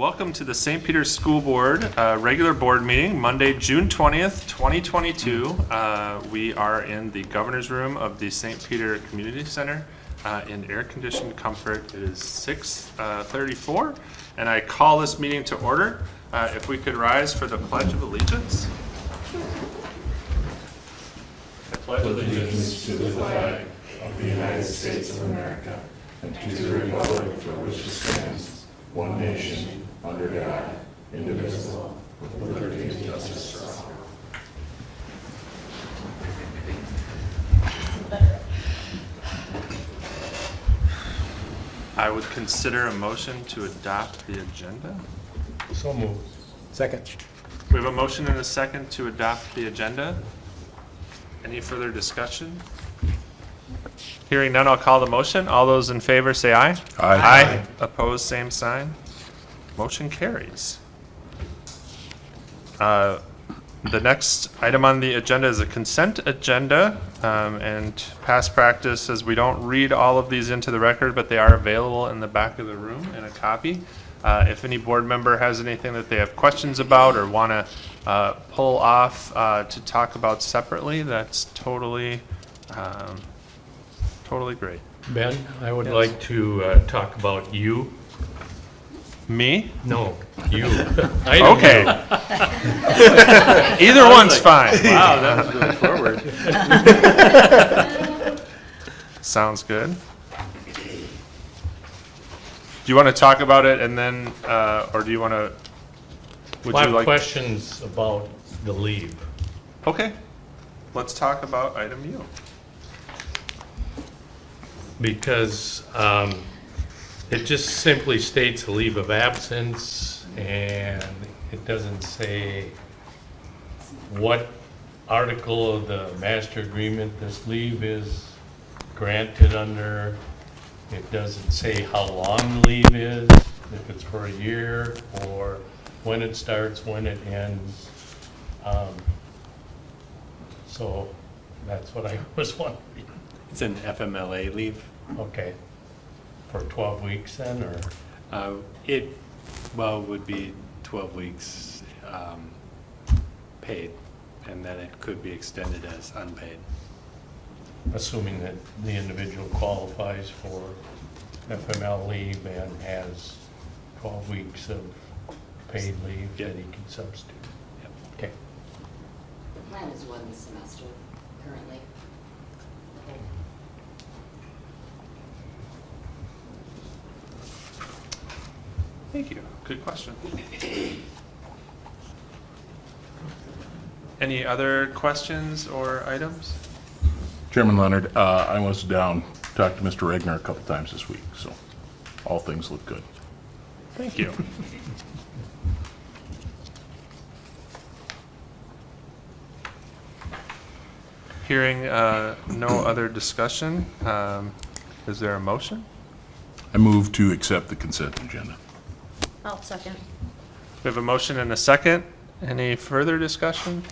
Welcome to the St. Peter's School Board regular board meeting, Monday, June 20th, 2022. We are in the governor's room of the St. Peter Community Center in air-conditioned comfort. It is 6:34, and I call this meeting to order. If we could rise for the Pledge of Allegiance. I pledge allegiance to the flag of the United States of America and to the republic for which it stands, one nation, under God, indivisible, with liberty and justice for all. I would consider a motion to adopt the agenda. So moved. Second. We have a motion and a second to adopt the agenda. Any further discussion? Hearing none, I'll call the motion. All those in favor say aye. Aye. Opposed, same sign. Motion carries. The next item on the agenda is a consent agenda, and past practice is we don't read all of these into the record, but they are available in the back of the room in a copy. If any board member has anything that they have questions about or want to pull off to talk about separately, that's totally great. Ben, I would like to talk about you. Me? No, you. I don't Okay. know. Either one's fine. Wow, that was really forward. Sounds good. Do you want to talk about it and then, or do you want to, would I you have like? questions about the leave. Okay, let's talk about item U. Because it just simply states a leave of absence, and it doesn't say what article of the master agreement this leave is granted under. It doesn't say how long the leave is, if it's for a year, or when it starts, when it ends. So that's what I was wondering. It's an FMLA leave. Okay. For 12 weeks then, or? It would be 12 weeks paid, and then it could be extended as unpaid. Assuming that the individual qualifies for FML leave and has 12 weeks of paid leave that he can substitute. Yep. Okay. The plan is 1 semester currently. Thank you. Good question. Any other questions or items? Chairman Leonard, I was down, talked to Mr. Regner a couple times this week, so all things look good. Thank you. Hearing no other discussion, is there a motion? I move to accept the consent agenda. I'll second. We have a motion and a second. Any further discussion?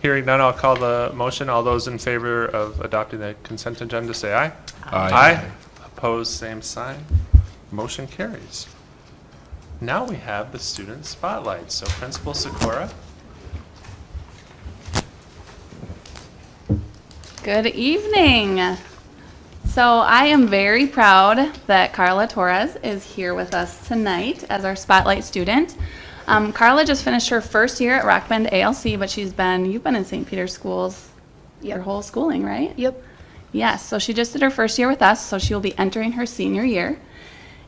Hearing none, I'll call the motion. All those in favor of adopting the consent agenda say aye. Aye. Opposed, same sign. Motion carries. Now we have the student spotlight. So Principal Sikora. Good evening. So I am very proud that Carla Torres is here with us tonight as our spotlight student. Carla just finished her first year at Rock Bend ALC, but you've been in St. Peter's schools your whole schooling, right? Yep. Yes, so she just did her first year with us, so she will be entering her senior year.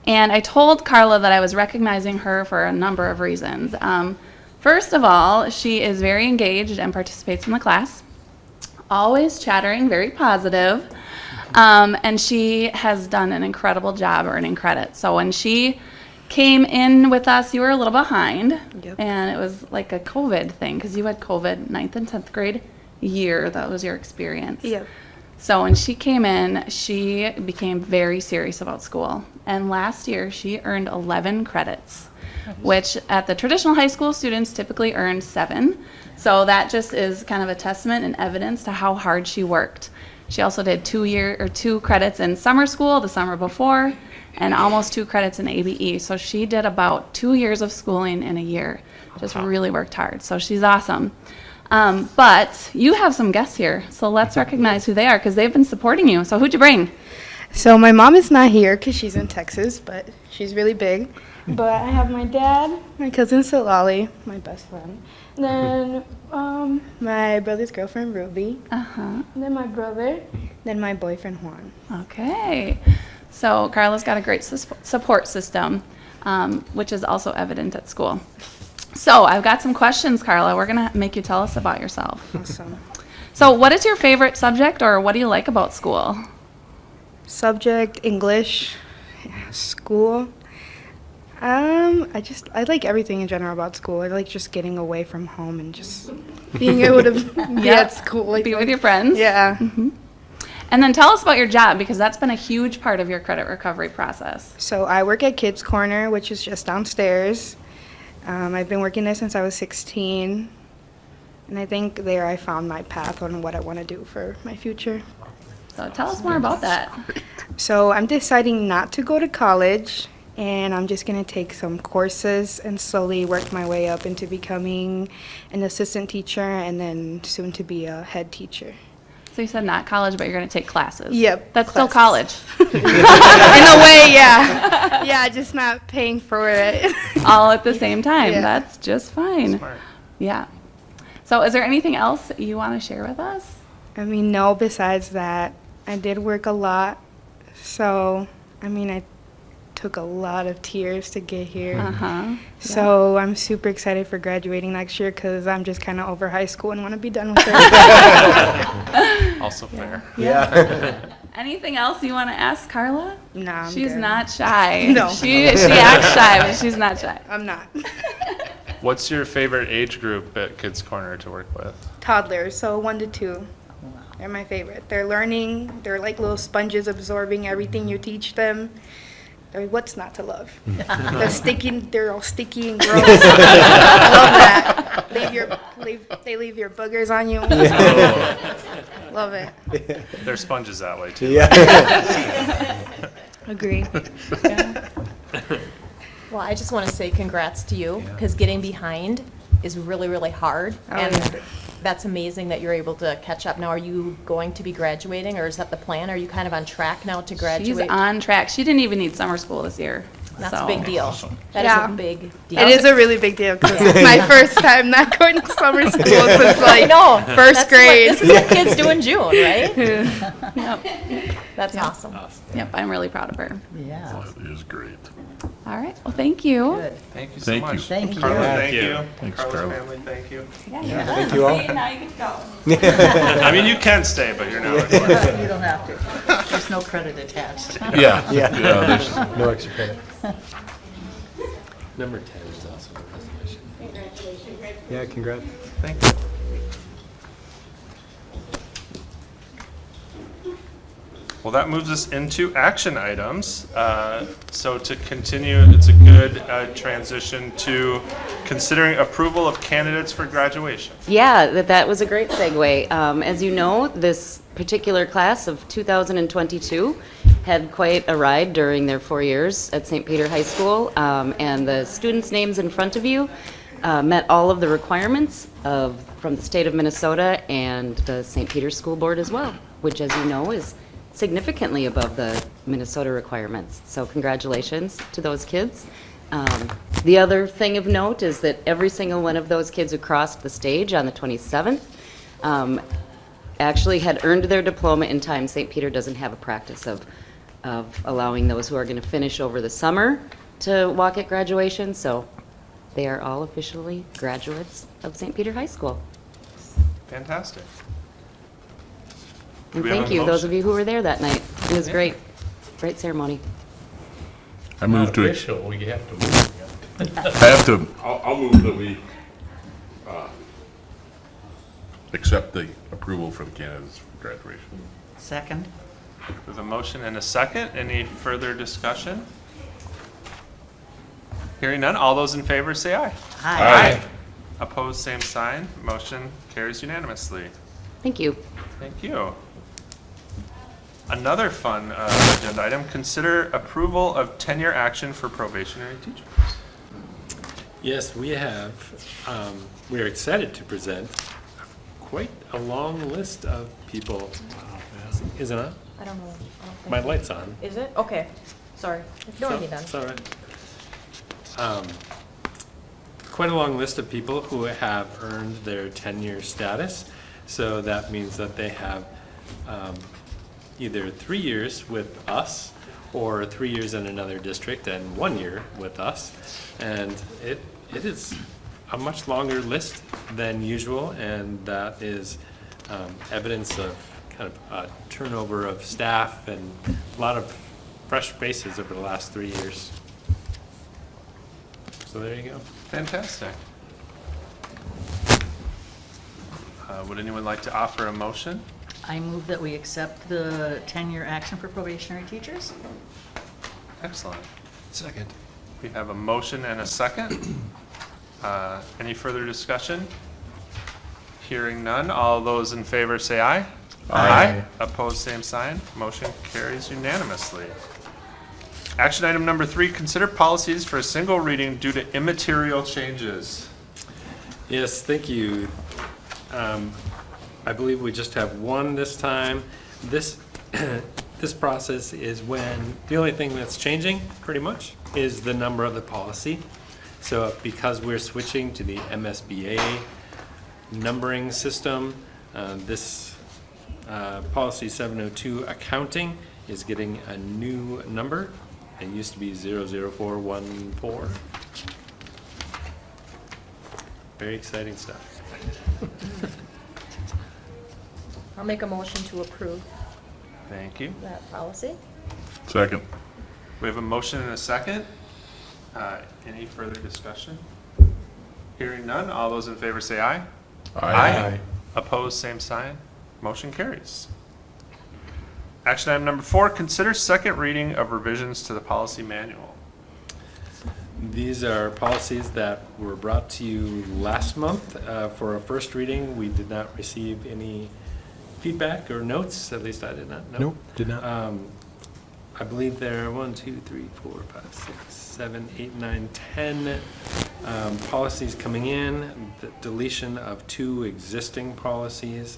And I told Carla that I was recognizing her for a number of reasons. First of all, she is very engaged and participates in the class, always chattering, very positive. And she has done an incredible job earning credit. So when she came in with us, you were a little behind. Yep. And it was like a COVID thing because you had COVID 9th and 10th grade year. That was your experience. Yep. So when she came in, she became very serious about school. And last year, she earned 11 credits, which at the traditional high school, students typically earn 7. So that just is kind of a testament and evidence to how hard she worked. She also did 2 credits in summer school the summer before, and almost 2 credits in ABE. So she did about 2 years of schooling in a year. Just really worked hard. So she's awesome. But you have some guests here, so let's recognize who they are because they've been supporting you. So who'd you bring? So my mom is not here because she's in Texas, but she's really big. But I have my dad, my cousin Solali, my best friend, then my brother's girlfriend Ruby, then my brother, then my boyfriend Juan. Okay. So Carla's got a great support system, which is also evident at school. So I've got some questions, Carla. We're going to make you tell us about yourself. Awesome. So what is your favorite subject, or what do you like about school? Subject, English, school. I like everything in general about school. I like just getting away from home and just being able to be at school. Like, Be with your friends? Yeah. And then tell us about your job, because that's been a huge part of your credit recovery process. So I work at Kids Corner, which is just downstairs. I've been working there since I was 16. And I think there I found my path on what I want to do for my future. So tell us more about that. So I'm deciding not to go to college, and I'm just going to take some courses and slowly work my way up into becoming an assistant teacher and then soon to be a head teacher. So you said not college, but you're going to take classes. Yep, That's still college. In a way, yeah. Yeah, just not paying for it. All at the same time. Yeah. That's just fine. Smart. Yeah. So is there anything else you want to share with us? I mean, no, besides that, I did work a lot. So, I mean, I took a lot of tears to get here. Uh-huh. So I'm super excited for graduating next year because I'm just kind of over high school and want to be done with it. Also fair. Anything else you want to ask Carla? Nah, I'm She's good. not shy. No. She acts shy, but she's not shy. I'm not. What's your favorite age group at Kids Corner to work with? Toddlers, so 1 to 2. They're my favorite. They're learning. They're like little sponges absorbing everything you teach them. What's not to love? They're all sticky and gross. Love that. They leave your boogers on you. Love it. They're sponges that way too. Agree. Well, I just want to say congrats to you, because getting behind is really, really hard. Oh, And yeah. that's amazing that you're able to catch up. Now, are you going to be graduating, or is that the plan? Are you kind of on track now to She's graduate? on track. She didn't even need summer school this year. That's so. a big deal. That is Yeah. a big deal. It is a really big deal because it's my first time not going to summer school since I like know. first That's grade. This is what kids do in June, right? Yep. That's awesome. Yep, I'm really proud of her. Yeah. It is great. All right. Well, thank you. Good. Thank you so Thank you. much. Thank you. Carla, Yeah. thank you. Thanks, Carla's Carla. family, thank you. Thank you all. Now you can go. I mean, you can stay, but you're not required. You don't have to. There's no credit attached. Yeah. There's No extra credit. Number 10 is also a resolution. Yeah, congrats. Thank you. Well, that moves us into action items. So to continue, it's a good transition to considering approval of candidates for graduation. Yeah, that was a great segue. As you know, this particular class of 2022 had quite a ride during their 4 years at St. Peter High School, and the students' names in front of you met all of the requirements from the state of Minnesota and the St. Peter School Board as well, which, as you know, is significantly above the Minnesota requirements. So congratulations to those kids. The other thing of note is that every single one of those kids who crossed the stage on the 27th actually had earned their diploma in time. St. Peter doesn't have a practice of allowing those who are going to finish over the summer to walk at graduation, so they are all officially graduates of St. Peter High School. Fantastic. And we have thank a you, those motion? of you who were there that night. It was great. Great ceremony. I move to, Official, we have to move. I have to, I'll move that we accept the approval for the candidates for graduation. Second? With a motion and a second, any further discussion? Hearing none, all those in favor say aye. Aye. Opposed, same sign. Motion carries unanimously. Thank you. Thank you. Another fun agenda item, consider approval of tenure action for probationary teachers. Yes, we have, we are excited to present quite a long list of people. Is it on? I don't know. I don't think My so. light's on. Is it? Okay, sorry. Ignore me then. It's all right. Quite a long list of people who have earned their tenure status. So that means that they have either 3 years with us or 3 years in another district and 1 year with us. And it is a much longer list than usual, and that is evidence of kind of a turnover of staff and a lot of fresh faces over the last 3 years. So there you go. Fantastic. Would anyone like to offer a motion? I move that we accept the tenure action for probationary teachers. Excellent. Second. We have a motion and a second. Any further discussion? Hearing none, all those in favor say aye. Aye. Opposed, same sign. Motion carries unanimously. Action item number 3, consider policies for a single reading due to immaterial changes. Yes, thank you. I believe we just have one this time. This, this process is when the only thing that's changing, pretty much, is the number of the policy. So because we're switching to the MSBA numbering system, this policy 702 accounting is getting a new number. It used to be 00414. Very exciting stuff. I'll make a motion to approve Thank you. that policy. Second. We have a motion and a second. Any further discussion? Hearing none, all those in favor say aye. Opposed, same sign. Motion carries. Action item number 4, consider second reading of revisions to the policy manual. These are policies that were brought to you last month for a first reading. We did not receive any feedback or notes, at least I did not. Nope, did not. I believe there are 1, 2, 3, 4, 5, 6, 7, 8, 9, 10 policies coming in, the deletion of 2 existing policies.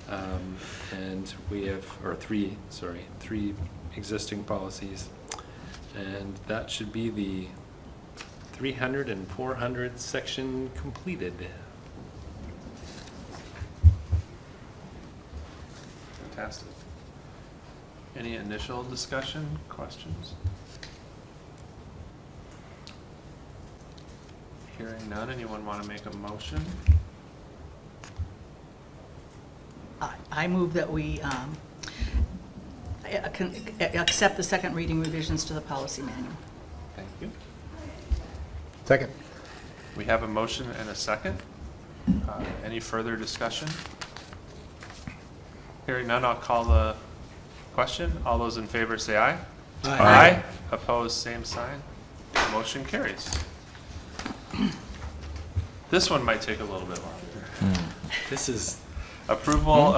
And we have, or 3 existing policies. And that should be the 300 and 400 section completed. Fantastic. Any initial discussion, questions? Hearing none, anyone want to make a motion? I move that we accept the second reading revisions to the policy manual. Thank you. Second. We have a motion and a second. Any further discussion? Hearing none, I'll call the question. All those in favor say aye. Aye. Opposed, same sign. Motion carries. This one might take a little bit longer. This is, Approval,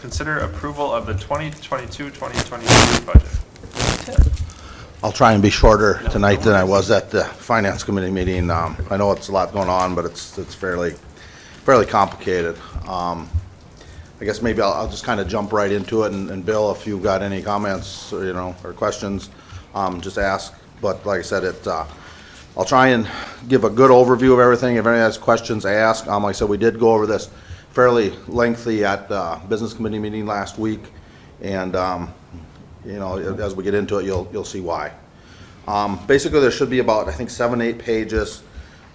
consider approval of the 2022-2023 budget. I'll try and be shorter tonight than I was at the Finance Committee meeting. I know it's a lot going on, but it's fairly complicated. I guess maybe I'll just kind of jump right into it, and Bill, if you've got any comments, or questions, just ask. But like I said, I'll try and give a good overview of everything. If anyone has questions, ask. Like I said, we did go over this fairly lengthy at the Business Committee meeting last week, and as we get into it, you'll see why. Basically, there should be about, I think, 7-8 pages.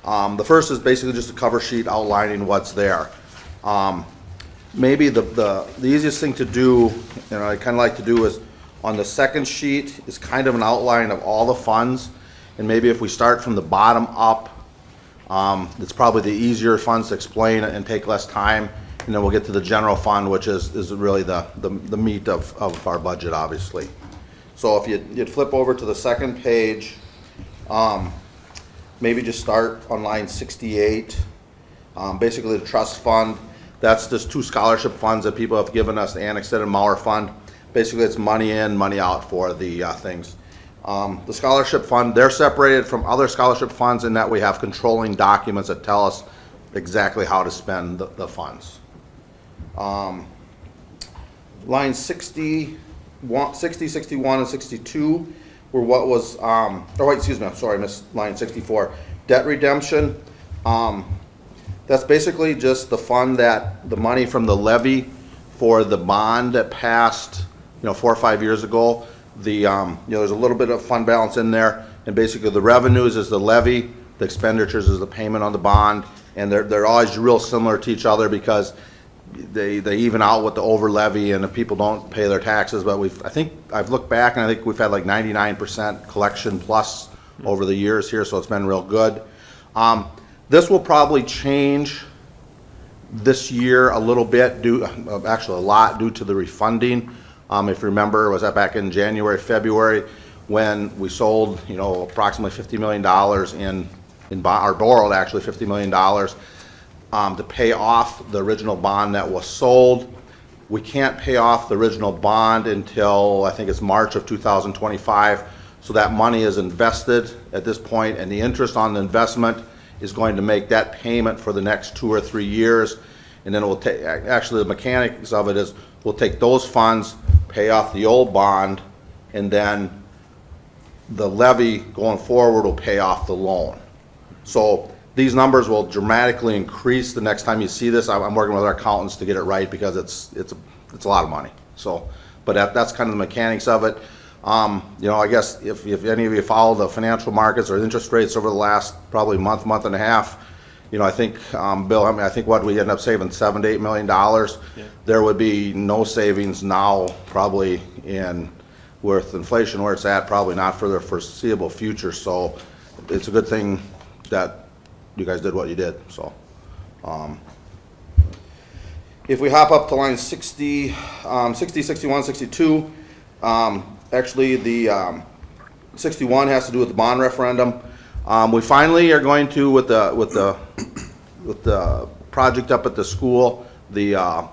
The first is basically just a cover sheet outlining what's there. Maybe the easiest thing to do, I kind of like to do, is on the second sheet is kind of an outline of all the funds, and maybe if we start from the bottom up, it's probably the easier funds to explain and take less time, and then we'll get to the general fund, which is really the meat of our budget, obviously. So if you'd flip over to the second page, maybe just start on line 68. Basically, the trust fund, that's just 2 scholarship funds that people have given us, the Annexed and Mauer Fund. basically it's money in, money out for the things. The scholarship fund, they're separated from other scholarship funds in that we have controlling documents that tell us exactly how to spend the funds. Line 60, 61, and 62 were what was, oh wait, excuse me, I'm sorry, I missed line 64. Debt redemption, that's basically just the fund that, the money from the levy for the bond that passed, 4 or 5 years ago. There's a little bit of fund balance in there, and basically the revenues is the levy, the expenditures is the payment on the bond, and they're always real similar to each other because they even out with the over levy and the people don't pay their taxes. But I think I've looked back and I think we've had like 99% collection plus over the years here, so it's been real good. This will probably change this year a little bit, actually a lot due to the refunding. If you remember, was that back in January, February, when we sold, approximately $50 million in bond, or borrowed actually $50 million to pay off the original bond that was sold. We can't pay off the original bond until I think it's March of 2025. So that money is invested at this point, and the interest on the investment is going to make that payment for the next 2 or 3 years. And then it will take, actually the mechanics of it is we'll take those funds, pay off the old bond, and then the levy going forward will pay off the loan. So these numbers will dramatically increase the next time you see this. I'm working with our accountants to get it right because it's a lot of money. So, but that's kind of the mechanics of it. I guess if any of you follow the financial markets or interest rates over the last probably month and a half, I think, Bill, I think what we end up saving $7 to $8 million. Yeah. There would be no savings now, probably with inflation where it's at, probably not for the foreseeable future. So it's a good thing that you guys did what you did. So, if we hop up to line 60, 61, 62. Actually, the 61 has to do with the bond referendum. We finally are going to, with the project up at the school, the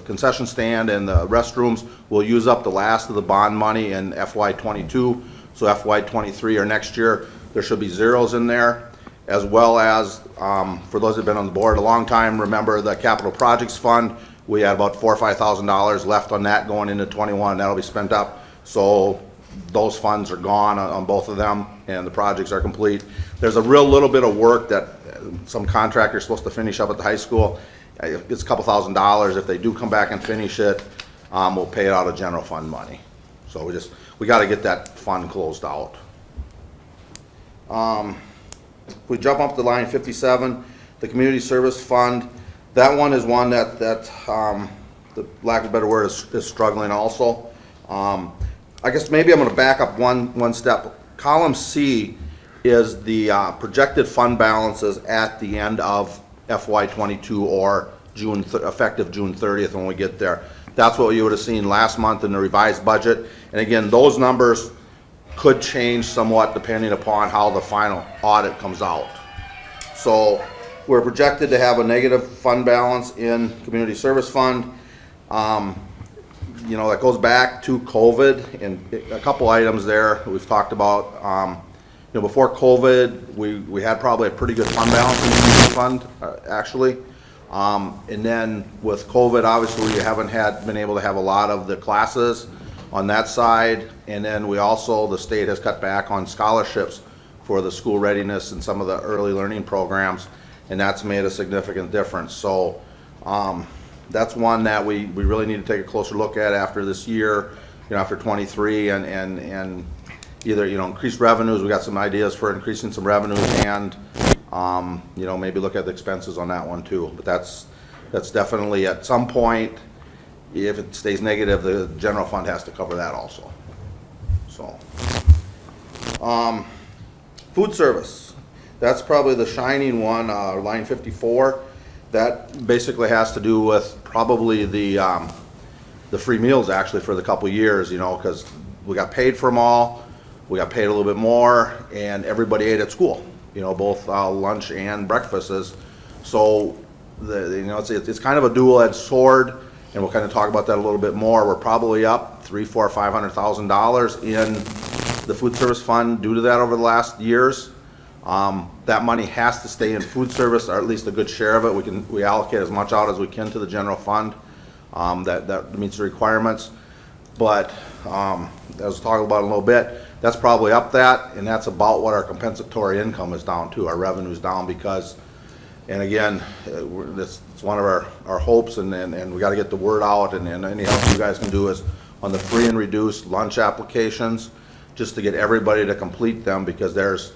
concession stand and the restrooms, we'll use up the last of the bond money in FY22. So FY23 or next year, there should be zeros in there, as well as, for those that have been on the board a long time, remember the capital projects fund. We had about $4,000 or $5,000 left on that going into 21. That'll be spent up. So those funds are gone on both of them, and the projects are complete. There's a real little bit of work that some contractor's supposed to finish up at the high school. It's a couple $1,000s. If they do come back and finish it, we'll pay it out of general fund money. So we got to get that fund closed out. If we jump up to line 57, the community service fund, that one is one that the lack of a better word is struggling also. I guess maybe I'm going to back up one step. Column C is the projected fund balances at the end of FY22 or effective June 30th when we get there. That's what you would have seen last month in the revised budget. And again, those numbers could change somewhat depending upon how the final audit comes out. So we're projected to have a negative fund balance in community service fund. That goes back to COVID, and a couple items there that we've talked about. Before COVID, we had probably a pretty good fund balance in the community fund, actually. And then with COVID, obviously, we haven't been able to have a lot of the classes on that side. And then the state has cut back on scholarships for the school readiness and some of the early learning programs, and that's made a significant difference. So that's one that we really need to take a closer look at after this year, after 23, and either, increase revenues. We got some ideas for increasing some revenues, and maybe look at the expenses on that one too. But that's definitely at some point, if it stays negative, the general fund has to cover that also. So, food service, that's probably the shining one, line 54. That basically has to do with probably the free meals actually for the couple years, because we got paid for them all, we got paid a little bit more, and everybody ate at school, both lunch and breakfasts. So it's kind of a dual-edged sword, and we'll kind of talk about that a little bit more. We're probably up $300,000, $400,000, $500,000 in the food service fund due to that over the last years. That money has to stay in food service, or at least a good share of it. We allocate as much out as we can to the general fund. That meets the requirements. But as we'll talk about in a little bit, that's probably up that, and that's about what our compensatory income is down to. Our revenue is down because, and again, it's one of our hopes, and we got to get the word out, and any help you guys can do is on the free and reduced lunch applications, just to get everybody to complete them, because there's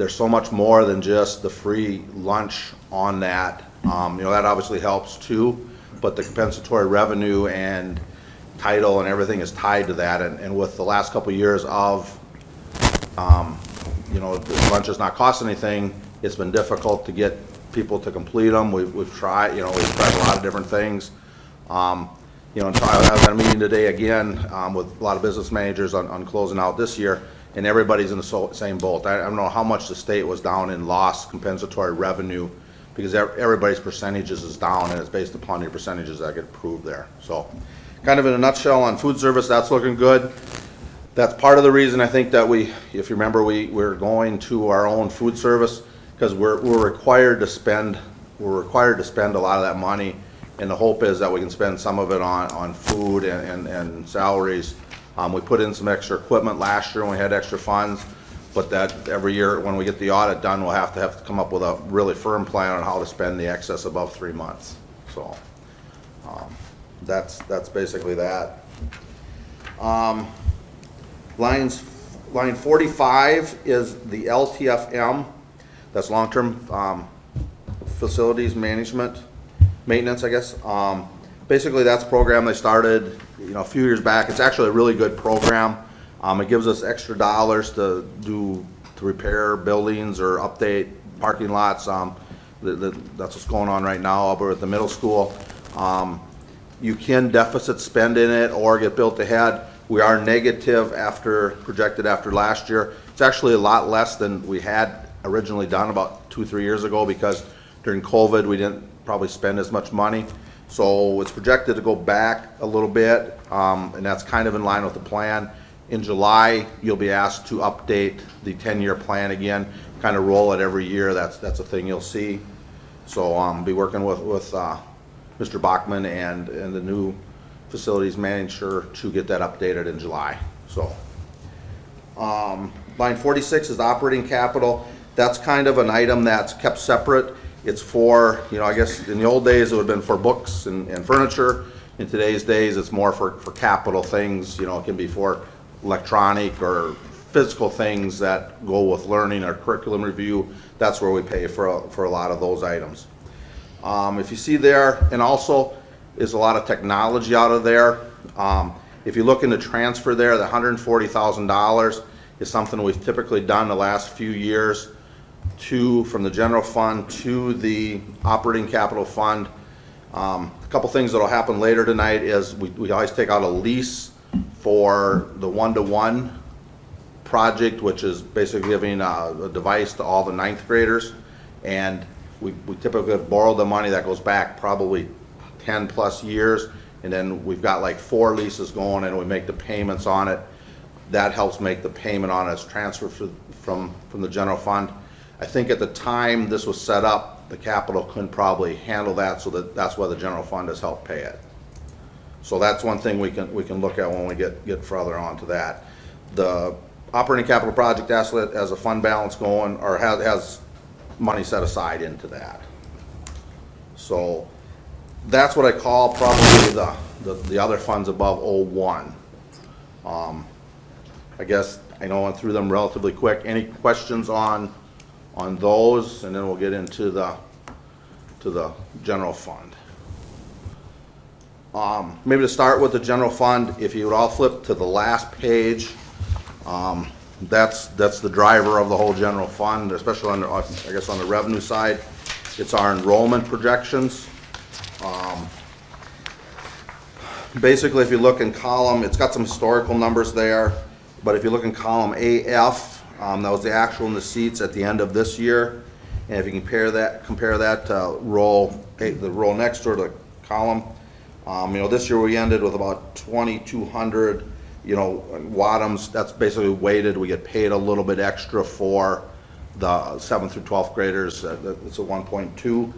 so much more than just the free lunch on that. That obviously helps too, but the compensatory revenue and title and everything is tied to that. And with the last couple of years of, the lunch does not cost anything, it's been difficult to get people to complete them. We've tried, we've tried a lot of different things. I was at a meeting today again with a lot of business managers on closing out this year, and everybody's in the same boat. I don't know how much the state was down in lost compensatory revenue, because everybody's percentages is down, and it's based upon your percentages that get approved there. So kind of in a nutshell on food service, that's looking good. That's part of the reason I think that if you remember, we're going to our own food service, because we're required to spend a lot of that money, and the hope is that we can spend some of it on food and salaries. We put in some extra equipment last year when we had extra funds, but that every year when we get the audit done, we'll have to come up with a really firm plan on how to spend the excess above 3 months. So that's basically that. Line 45 is the LTFM. That's long-term facilities maintenance, I guess. Basically, that's a program they started, a few years back. It's actually a really good program. It gives us extra dollars to repair buildings or update parking lots. That's what's going on right now over at the middle school. You can deficit spend in it or get built ahead. We are negative projected after last year. It's actually a lot less than we had originally done about 2-3 years ago, because during COVID we didn't probably spend as much money. So it's projected to go back a little bit, and that's kind of in line with the plan. In July, you'll be asked to update the 10-year plan again, kind of roll it every year. That's a thing you'll see. So I'll be working with Mr. Bachman and the new facilities manager to get that updated in July. So line 46 is operating capital. That's kind of an item that's kept separate. It's for, I guess in the old days it would have been for books and furniture. In today's days, it's more for capital things. It can be for electronic or physical things that go with learning or curriculum review. That's where we pay for a lot of those items. If you see there, and also is a lot of technology out of there. If you look into transfer there, the $140,000 is something we've typically done the last few years from the general fund to the operating capital fund. A couple things that will happen later tonight is we always take out a lease for the one-to-one project, which is basically giving a device to all the 9th graders. And we typically borrow the money that goes back probably 10 plus years, and then we've got like 4 leases going, and we make the payments on it. That helps make the payment on it. It's transferred from the general fund. I think at the time this was set up, the capital couldn't probably handle that, so that's why the general fund has helped pay it. So that's one thing we can look at when we get further on to that. The operating capital project has a fund balance going, or has money set aside into that. So that's what I call probably the other funds above 01. I guess I know I went through them relatively quick. Any questions on those, and then we'll get into the general fund. Maybe to start with the general fund, if you would all flip to the last page, that's the driver of the whole general fund, especially I guess on the revenue side. It's our enrollment projections. Basically, if you look in column, it's got some historical numbers there, but if you look in column AF, that was the actual in the seats at the end of this year. And if you compare that to the row next door to the column, This year we ended with about 2,200, Wadums, that's basically weighted. We get paid a little bit extra for the 7th through 12th graders. It's a 1.2.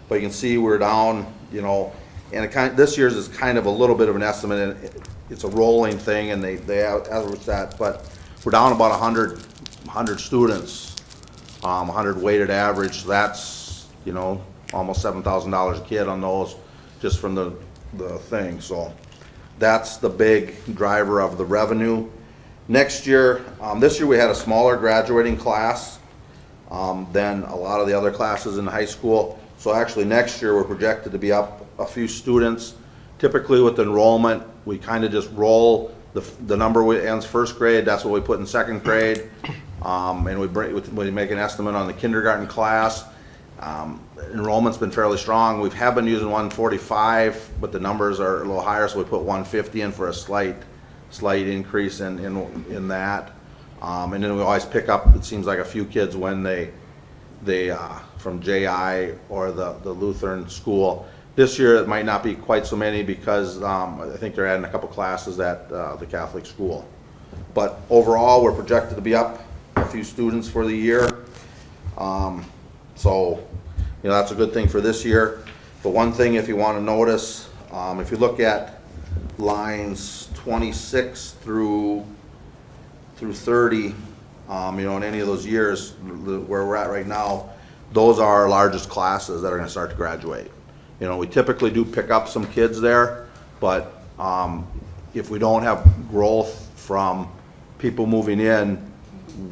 But you can see we're down, and this year's is kind of a little bit of an estimate, and it's a rolling thing, and they average that, but we're down about 100 students, 100 weighted average. That's, almost $7,000 a kid on those, just from the thing. So that's the big driver of the revenue. Next year, this year we had a smaller graduating class than a lot of the other classes in high school. So actually next year we're projected to be up a few students. Typically with enrollment, we kind of just roll the number ends first grade, that's what we put in second grade. And we make an estimate on the kindergarten class. Enrollment's been fairly strong. We have been using 145, but the numbers are a little higher, so we put 150 in for a slight increase in that. And then we always pick up, it seems like, a few kids when they from JI or the Lutheran school. This year it might not be quite so many because I think they're adding a couple classes at the Catholic school. But overall, we're projected to be up a few students for the year. So, that's a good thing for this year. But one thing, if you want to notice, if you look at lines 26 through 30, in any of those years where we're at right now, those are our largest classes that are going to start to graduate. We typically do pick up some kids there, but if we don't have growth from people moving in,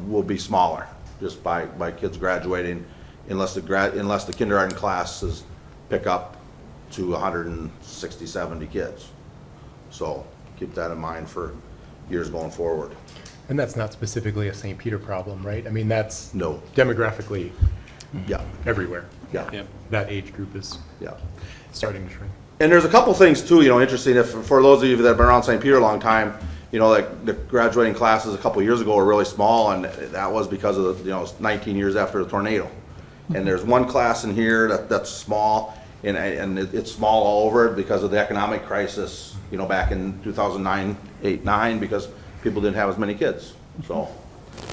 we'll be smaller just by kids graduating, unless the kindergarten classes pick up to 160, 70 kids. So keep that in mind for years going forward. And that's not specifically a St. Peter problem, right? I mean, that's No. demographically Yeah, everywhere. yeah, Yep. That age group is yeah. starting to shrink. And there's a couple things too, interesting, for those of you that have been around St. Peter a long time, like the graduating classes a couple years ago were really small, and that was because of the, 19 years after the tornado. And there's one class in here that's small, and it's small all over because of the economic crisis, back in 2009, 8, 9, because people didn't have as many kids. So,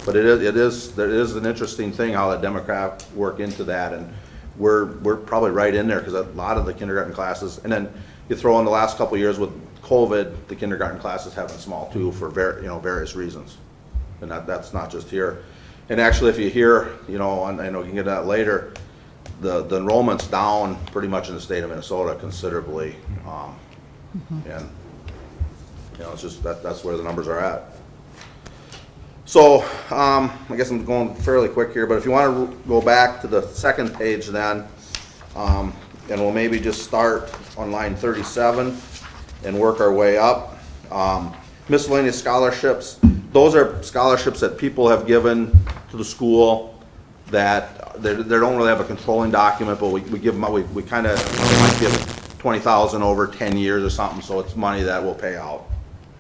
but there is an interesting thing how the demographics work into that, and we're probably right in there because a lot of the kindergarten classes, and then you throw in the last couple of years with COVID, the kindergarten classes have been small too for various reasons, and that's not just here. And actually, if you hear, and I know you can get that later, the enrollment's down pretty much in the state of Minnesota considerably, and it's just that's where the numbers are at. So I guess I'm going fairly quick here, but if you want to go back to the second page then, and we'll maybe just start on line 37 and work our way up. Miscellaneous scholarships, those are scholarships that people have given to the school that they don't really have a controlling document, but we give them, we kind of might give 20,000 over 10 years or something, so it's money that will pay out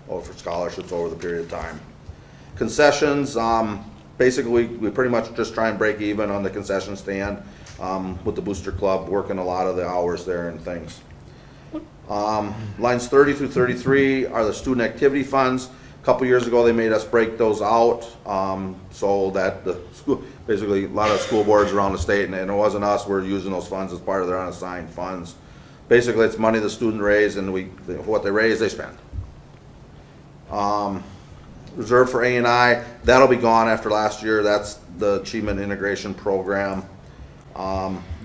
for scholarships over the period of time. Concessions, basically we pretty much just try and break even on the concession stand with the Booster Club, working a lot of the hours there and things. Lines 30 through 33 are the student activity funds. A couple years ago, they made us break those out so that the school, basically a lot of school boards around the state, and it wasn't us, we're using those funds as part of their unassigned funds. Basically, it's money the student raised, and what they raise, they spend. Reserve for A&I, that'll be gone after last year. That's the Achievement Integration Program.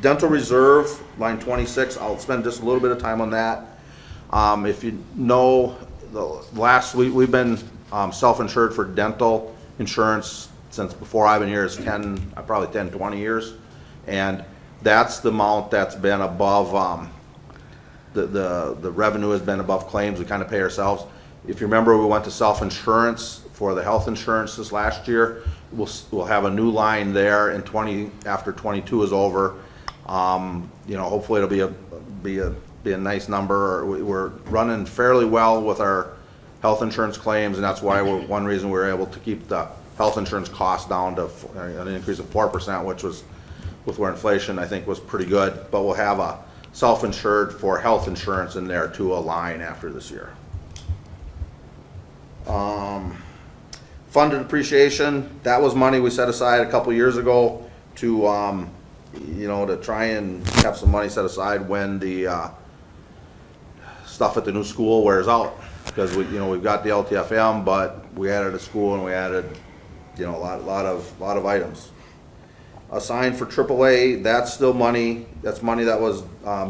Dental reserve, line 26, I'll spend just a little bit of time on that. If you know, we've been self-insured for dental insurance since before I've been here. It's probably 10, 20 years. And that's the amount that's been above, the revenue has been above claims. We kind of pay ourselves. If you remember, we went to self-insurance for the health insurance this last year. We'll have a new line there in after 22 is over. Hopefully it'll be a nice number. We're running fairly well with our health insurance claims, and that's why one reason we were able to keep the health insurance cost down to an increase of 4%, which was, with where inflation I think was pretty good. But we'll have self-insured for health insurance in there to align after this year. Funded depreciation, that was money we set aside a couple years ago to, to try and have some money set aside when the stuff at the new school wears out. Because we've got the LTFM, but we added a school and we added, a lot of items. Assigned for AAA, that's still money. That's money that was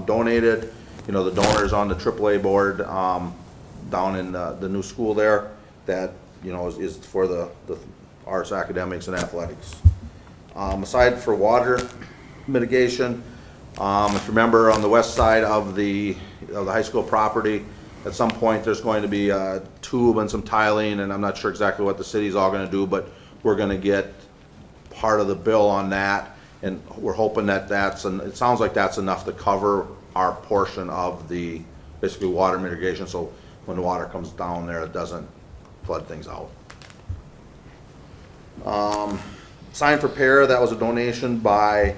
donated. The donors on the AAA board down in the new school there. That is for the arts, academics, and athletics. Aside for water mitigation, if you remember on the west side of the high school property, at some point there's going to be a tube and some tiling, and I'm not sure exactly what the city's all going to do, but we're going to get part of the bill on that, and we're hoping that it sounds like that's enough to cover our portion of the basically water mitigation, so when the water comes down there, it doesn't flood things out. Sign for Repair, that was a donation by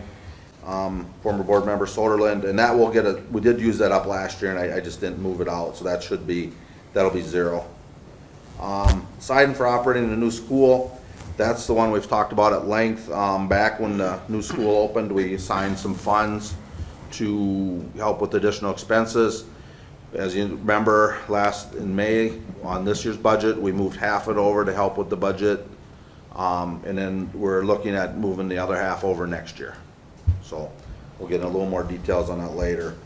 former board member Soderlund, and that will we did use that up last year, and I just didn't move it out, so that'll be zero. Sign for operating the new school, that's the one we've talked about at length. Back when the new school opened, we assigned some funds to help with additional expenses. As you remember, in May, on this year's budget, we moved half it over to help with the budget. And then we're looking at moving the other half over next year. So we'll get a little more details on that later.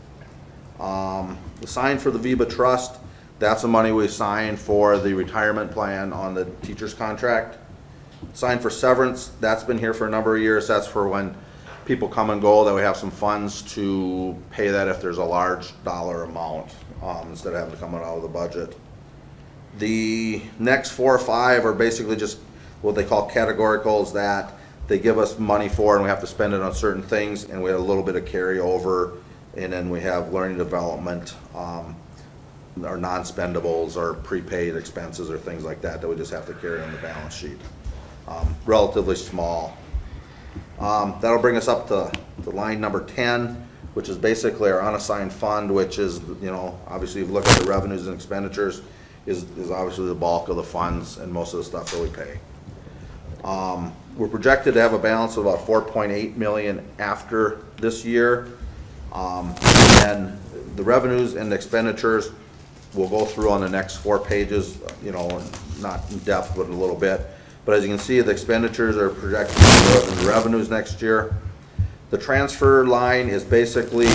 The sign for the VIBA Trust, that's the money we signed for the retirement plan on the teacher's contract. Sign for severance, that's been here for a number of years. That's for when people come and go, that we have some funds to pay that if there's a large dollar amount, instead of having to come out of the budget. The next 4 or 5 are basically just what they call categoricals, that they give us money for and we have to spend it on certain things, and we have a little bit of carryover, and then we have learning development, or non-spendables or prepaid expenses or things like that we just have to carry on the balance sheet. Relatively small. That'll bring us up to line number 10, which is basically our unassigned fund, which is, obviously if you look at the revenues and expenditures, is obviously the bulk of the funds and most of the stuff that we pay. We're projected to have a balance of about 4.8 million after this year. And the revenues and the expenditures we'll go through on the next 4 pages, not in depth, but a little bit. But as you can see, the expenditures are projected more than the revenues next year. The transfer line is basically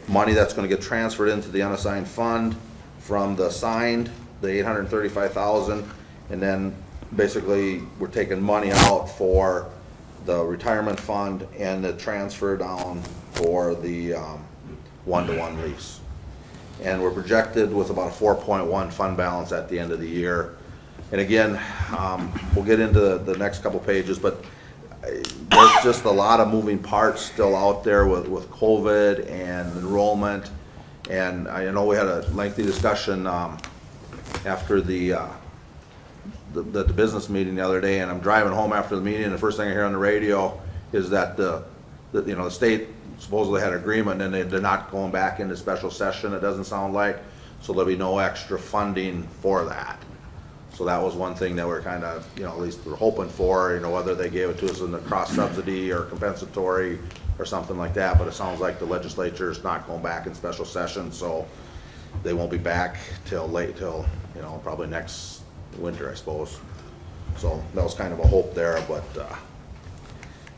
money that's going to get transferred into the unassigned fund from the assigned, the 835,000, and then basically we're taking money out for the retirement fund and the transfer down for the one-to-one lease. And we're projected with about a 4.1 fund balance at the end of the year. And again, we'll get into the next couple pages, but there's just a lot of moving parts still out there with COVID and enrollment. And I know we had a lengthy discussion after the business meeting the other day, and I'm driving home after the meeting, and the first thing I hear on the radio is that the state supposedly had an agreement, and they're not going back into special session, it doesn't sound like, so there'll be no extra funding for that. So that was one thing that we're kind of, at least we're hoping for, whether they gave it to us in the cross subsidy or compensatory or something like that, but it sounds like the legislature is not going back in special session, so they won't be back till probably next winter, I suppose. So that was kind of a hope there, but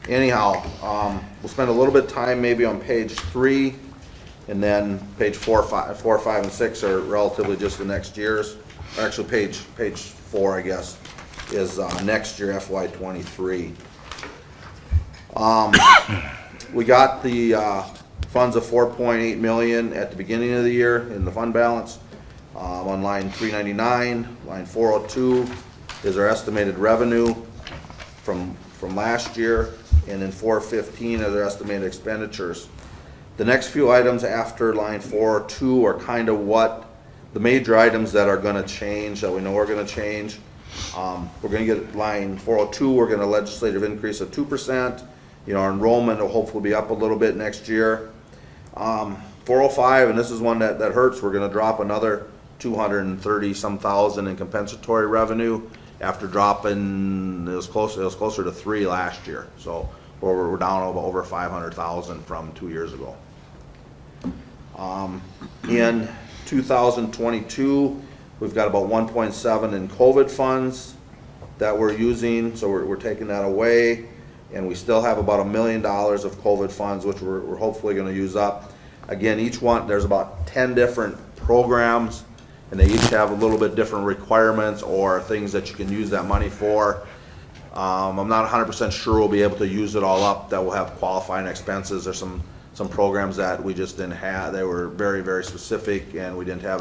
anyhow, we'll spend a little bit of time maybe on page 3, and then page 4, 5, and 6 are relatively just the next year's. Actually, page 4, I guess, is next year, FY '23. We got the funds of 4.8 million at the beginning of the year in the fund balance. On line 399, line 402 is our estimated revenue from last year, and then 415 are their estimated expenditures. The next few items after line 402 are kind of what the major items that are going to change, that we know are going to change. We're going to get line 402, we're going to legislative increase of 2%. Our enrollment will hopefully be up a little bit next year. 405, and this is one that hurts, we're gonna drop another 230-some thousand in compensatory revenue after dropping, it was closer to 3 last year. So we're down over 500,000 from 2 years ago. In 2022, we've got about 1.7 in COVID funds that we're using, so we're taking that away. And we still have about $1 million of COVID funds, which we're hopefully gonna use up. Again, each one, there's about 10 different programs, and they each have a little bit different requirements or things that you can use that money for. I'm not 100% sure we'll be able to use it all up, that will have qualifying expenses. There's some programs that we just didn't have. They were very, very specific, and we didn't have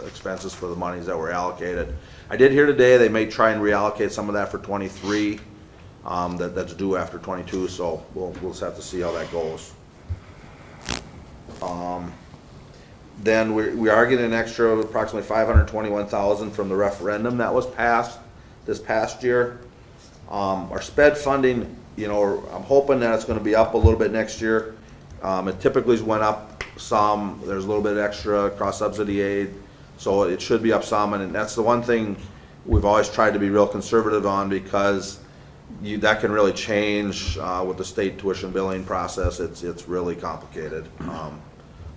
expenses for the monies that were allocated. I did hear today they may try and reallocate some of that for 23, that's due after 22, so we'll just have to see how that goes. Then we are getting an extra approximately 521,000 from the referendum that was passed this past year. Our SPED funding, you know, I'm hoping that it's gonna be up a little bit next year. It typically went up some, there's a little bit extra cross-subsidy aid, so it should be up some, and that's the one thing we've always tried to be real conservative on, because that can really change with the state tuition billing process. It's really complicated.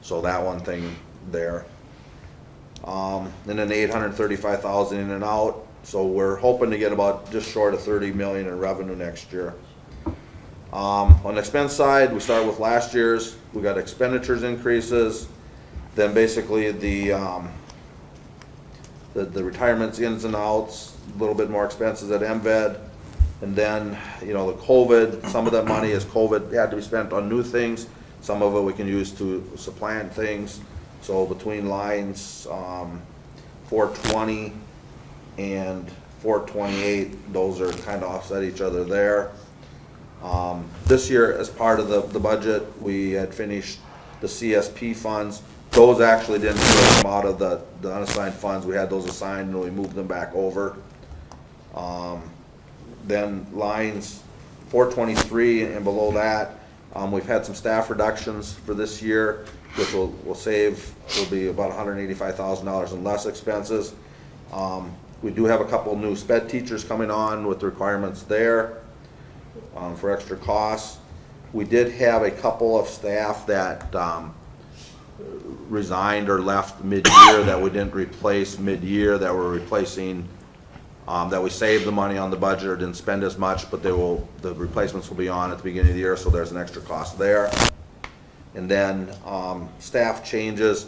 So that one thing there. And then 835,000 in and out. So we're hoping to get about just short of 30 million in revenue next year. On the expense side, we start with last year's. We got expenditures increases. Then basically the retirements ins and outs, a little bit more expenses at MVED. And then, you know, the COVID, some of that money is COVID, had to be spent on new things. Some of it we can use to supplant things. So between lines 420 and 428, those are kind of offset each other there. This year, as part of the budget, we had finished the CSP funds. Those actually didn't come out of the unassigned funds. We had those assigned and we moved them back over. Then lines 423 and below that, we've had some staff reductions for this year, which will be about $185,000 in less expenses. We do have a couple new SPED teachers coming on with the requirements there for extra costs. We did have a couple of staff that resigned or left mid-year that we didn't replace mid-year, that we're replacing, that we saved the money on the budget or didn't spend as much, but the replacements will be on at the beginning of the year, so there's an extra cost there. And then staff changes,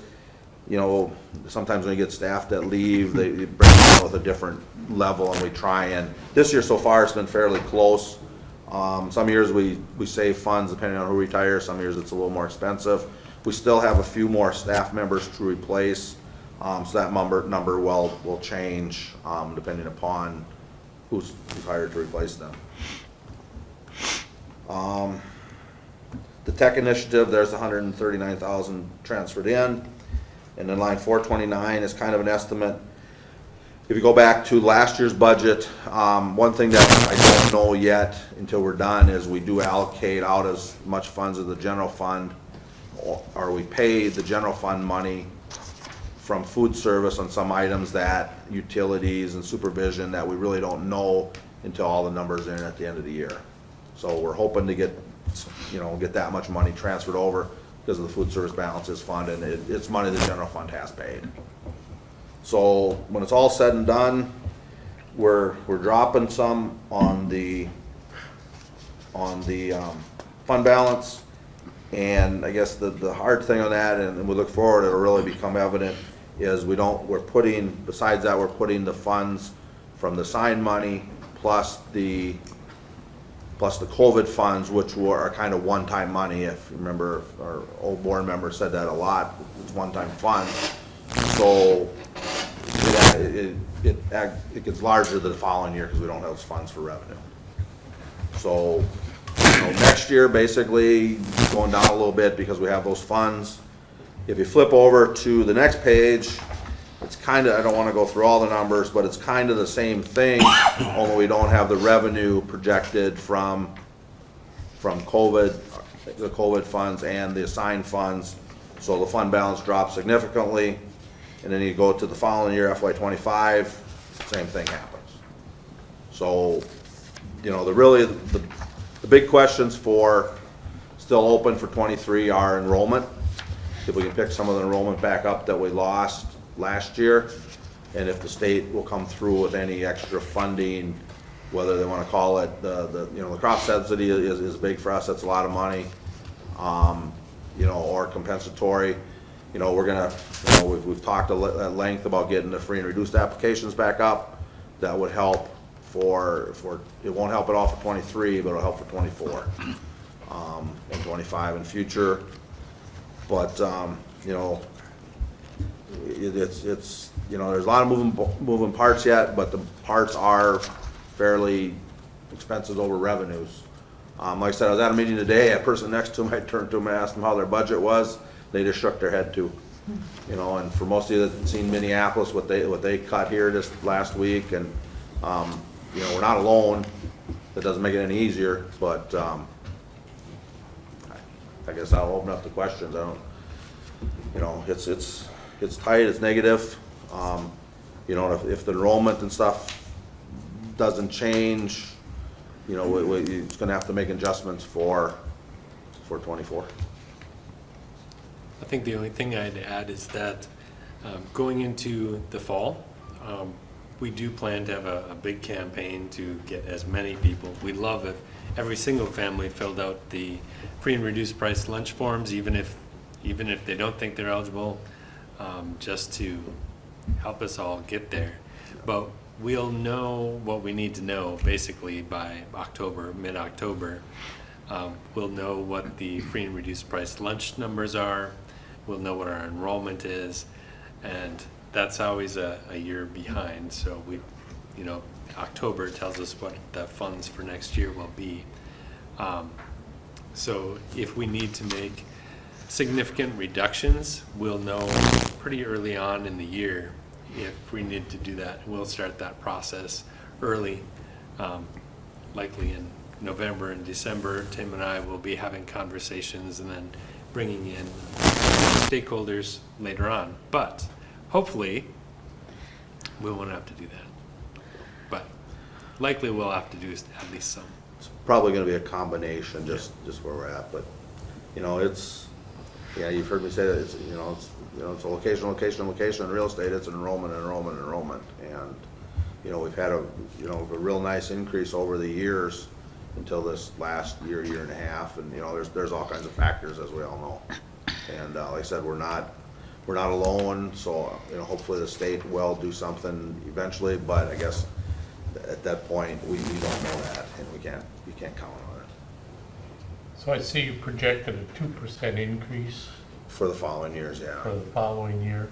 you know, sometimes when you get staff that leave, they bring them with a different level, and we try and, this year so far it's been fairly close. Some years we save funds depending on who retires, some years it's a little more expensive. We still have a few more staff members to replace, so that number will change depending upon who's hired to replace them. The tech initiative, there's 139,000 transferred in, and then line 429 is kind of an estimate. If you go back to last year's budget, one thing that I don't know yet until we're done is we do allocate out as much funds as the general fund, or we pay the general fund money from food service on some items, that utilities and supervision, that we really don't know until all the numbers are in at the end of the year. So we're hoping to get that much money transferred over because of the food service balances fund, and it's money the general fund has paid. So when it's all said and done, we're dropping some on the fund balance, and I guess the hard thing on that, and we look forward, it'll really become evident, is we're putting the funds from the assigned money plus the COVID funds, which are kind of one-time money. If you remember, our old board member said that a lot, it's one-time funds. So it gets larger the following year because we don't have those funds for revenue. So next year, basically going down a little bit because we have those funds. If you flip over to the next page, it's kind of, I don't want to go through all the numbers, but it's kind of the same thing, only we don't have the revenue projected from COVID, the COVID funds and the assigned funds. So the fund balance drops significantly, and then you go to the following year, FY '25, same thing happens. So, you know, the big questions still open for '23 are enrollment. If we can pick some of the enrollment back up that we lost last year, and if the state will come through with any extra funding, whether they want to call it the crop subsidy is big for us. That's a lot of money, or compensatory. We're gonna, we've talked at length about getting the free and reduced applications back up. That would help it won't help at all for '23, but it'll help for '24, and '25 in future. But, it's there's a lot of moving parts yet, but the parts are fairly expenses over revenues. Like I said, I was at a meeting today, a person next to me, I turned to them and asked them how their budget was, they just shook their head too. And for most of you that have seen Minneapolis, what they cut here this last week, and, we're not alone, that doesn't make it any easier, but, I guess I'll open up the questions. It's tight, it's negative. If the enrollment and stuff doesn't change, it's gonna have to make adjustments for '24. I think the only thing I'd add is that going into the fall, we do plan to have a big campaign to get as many people. We'd love if every single family filled out the free and reduced price lunch forms, even if they don't think they're eligible, just to help us all get there. But we'll know what we need to know basically by mid-October. We'll know what the free and reduced price lunch numbers are. We'll know what our enrollment is, and that's always a year behind. So October tells us what the funds for next year will be. So if we need to make significant reductions, we'll know pretty early on in the year if we need to do that. We'll start that process early, likely in November and December. Tim and I will be having conversations and then bringing in stakeholders later on. But hopefully, we won't have to do that. But likely we'll have to do at least some. It's probably gonna be a combination, just where we're at, but, you've heard me say that it's a location in real estate, it's enrollment. And, we've had a real nice increase over the years until this last year and a half, and, there's all kinds of factors, as we all know. And, like I said, we're not alone, so, hopefully the state will do something eventually, but I guess at that point, we don't know that, and we can't count on it. So I see you projected a 2% increase For the following years, for yeah, the following year,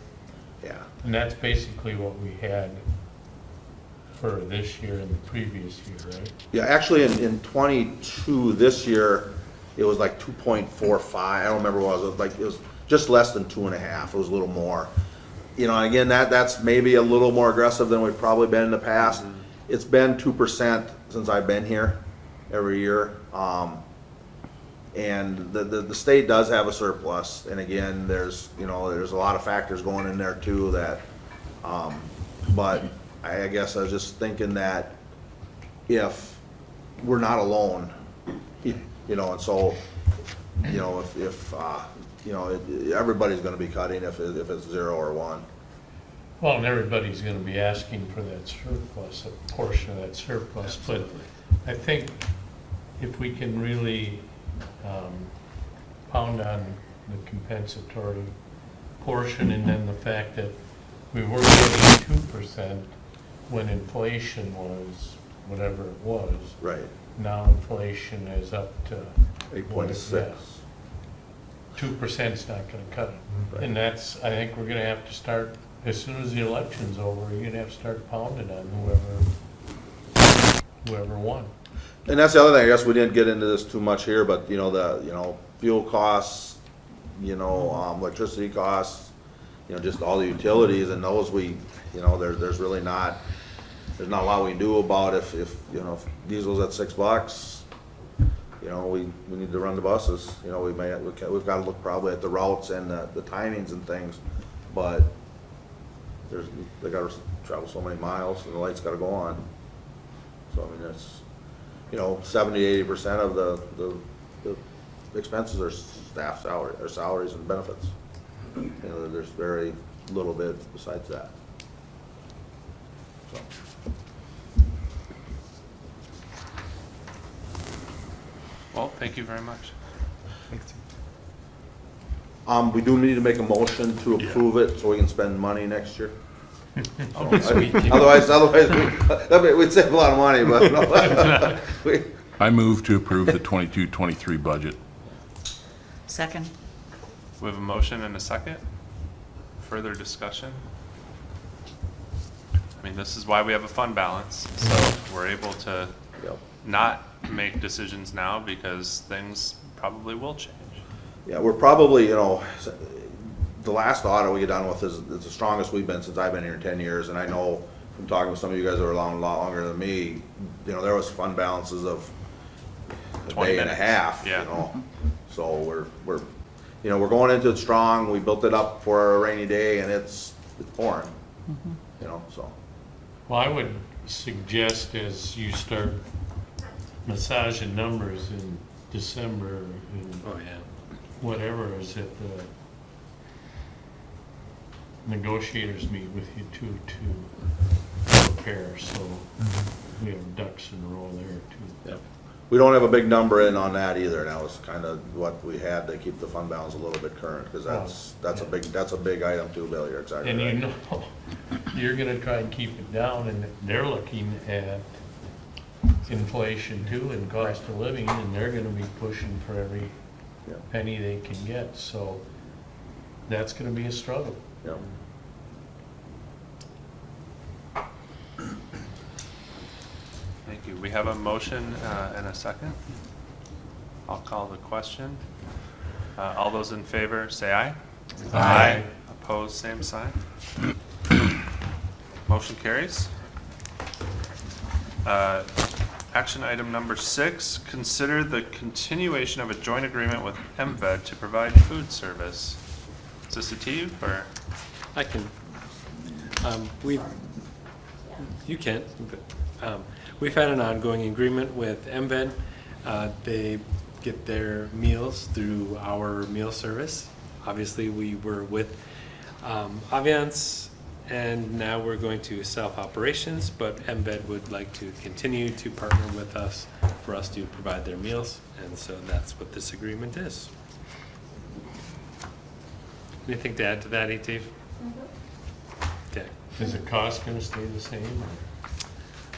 yeah. and that's basically what we had for this year and the previous year, right? Yeah, actually, in '22, this year, it was like 2.45, I don't remember what it was, it was just less than 2.5, it was a little more. And again, that's maybe a little more aggressive than we've probably been in the past. It's been 2% since I've been here every year. And the state does have a surplus, and again, there's a lot of factors going in there too that, but I guess I was just thinking that if we're not alone, and so, if everybody's gonna be cutting if it's 0 or 1. Well, and everybody's gonna be asking for that surplus, a portion of that surplus, but I think if we can really pound on the compensatory portion, and then the fact that we were getting 2% when inflation was whatever it was. Right. Now inflation is up to 8.6. 2%'s not gonna cut it. Right. And I think we're gonna have to start, as soon as the election's over, you're gonna have to start pounding on whoever won. And that's the other thing, I guess we didn't get into this too much here, but, fuel costs, electricity costs, just all the utilities, and those there's really not a lot we can do about if diesel's at $6, you know, we need to run the buses, you know, we've got to look probably at the routes and the timings and things, but they got to travel so many miles and the lights got to go on. So, I mean, that's, you know, 70–80% of the expenses are staff salary, or salaries and benefits. You know, there's very little bit besides that. So. Well, thank you very much. We do need to make a motion to approve it so we can spend money next year. Otherwise, we'd save a lot of money, but no. I move to approve the 22-23 budget. Second. We have a motion and a second. Further discussion? I mean, this is why we have a fund balance, so we're able to Yep. not make decisions now because things probably will change. Yeah, we're probably, you know, the last audit we get done with is the strongest we've been since I've been here in 10 years, and I know from talking with some of you guys that are a lot longer than me, you know, there was fund balances of a 20 day and a minutes. half, Yeah. you know. So we're, you know, we're going into it strong. We built it up for a rainy day, and it's pouring, you know, so. Well, I would suggest as you start massaging numbers in December and Oh, yeah. whatever, is that the negotiators meet with you too to prepare, so we have ducks in a row there too. Yep. We don't have a big number in on that either. That was kind of what we had to keep the fund balance a little bit current, because that's a big item too, Bill. You're exactly And right. you know, you're gonna try and keep it down, and they're looking at inflation too and cost of living, and they're gonna be pushing for every Yeah. penny they can get, so that's gonna be a struggle. Yep. Thank you. We have a motion and a second. I'll call the question. All those in favor, say aye. Aye. Opposed, same sign. Motion carries. Action item number 6, consider the continuation of a joint agreement with MVED to provide food service. Is this a Steve or? I can, you can, but, we've had an ongoing agreement with MVED. They get their meals through our meal service. Obviously, we were with Aviance, and now we're going to self-operations, but MVED would like to continue to partner with us for us to provide their meals, and so that's what this agreement is. Anything to add to that, Etive? Okay. Is the cost gonna stay the same,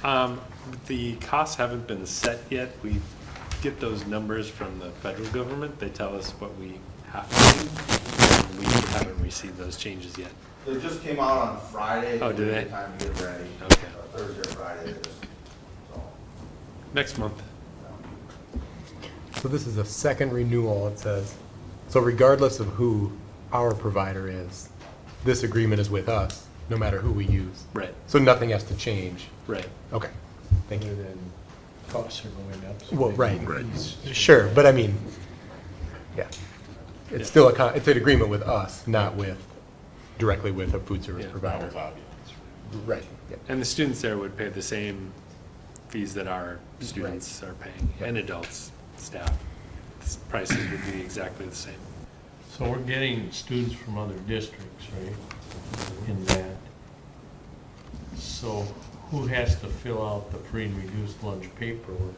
or? The costs haven't been set yet. We get those numbers from the federal government. They tell us what we have to do, and we haven't received those changes yet. They just came out on Friday. Oh, did they? Time to get ready. Okay. Thursday or Friday, they just, so. Next month. So this is a second renewal, it says. So regardless of who our provider is, this agreement is with us, no matter who we use. Right, So nothing has to change. right. Okay, thank Other you. than costs are going up. so Well, maybe right. it's- Sure, but I mean, yeah. Yeah. It's still it's an agreement with us, not directly with a food service Yeah. provider. Right, yeah. And the students there would pay the same fees that our students are paying, and adults, staff. The prices would be exactly the same. So we're getting students from other districts, right, in that. So who has to fill out the free and reduced lunch paperwork?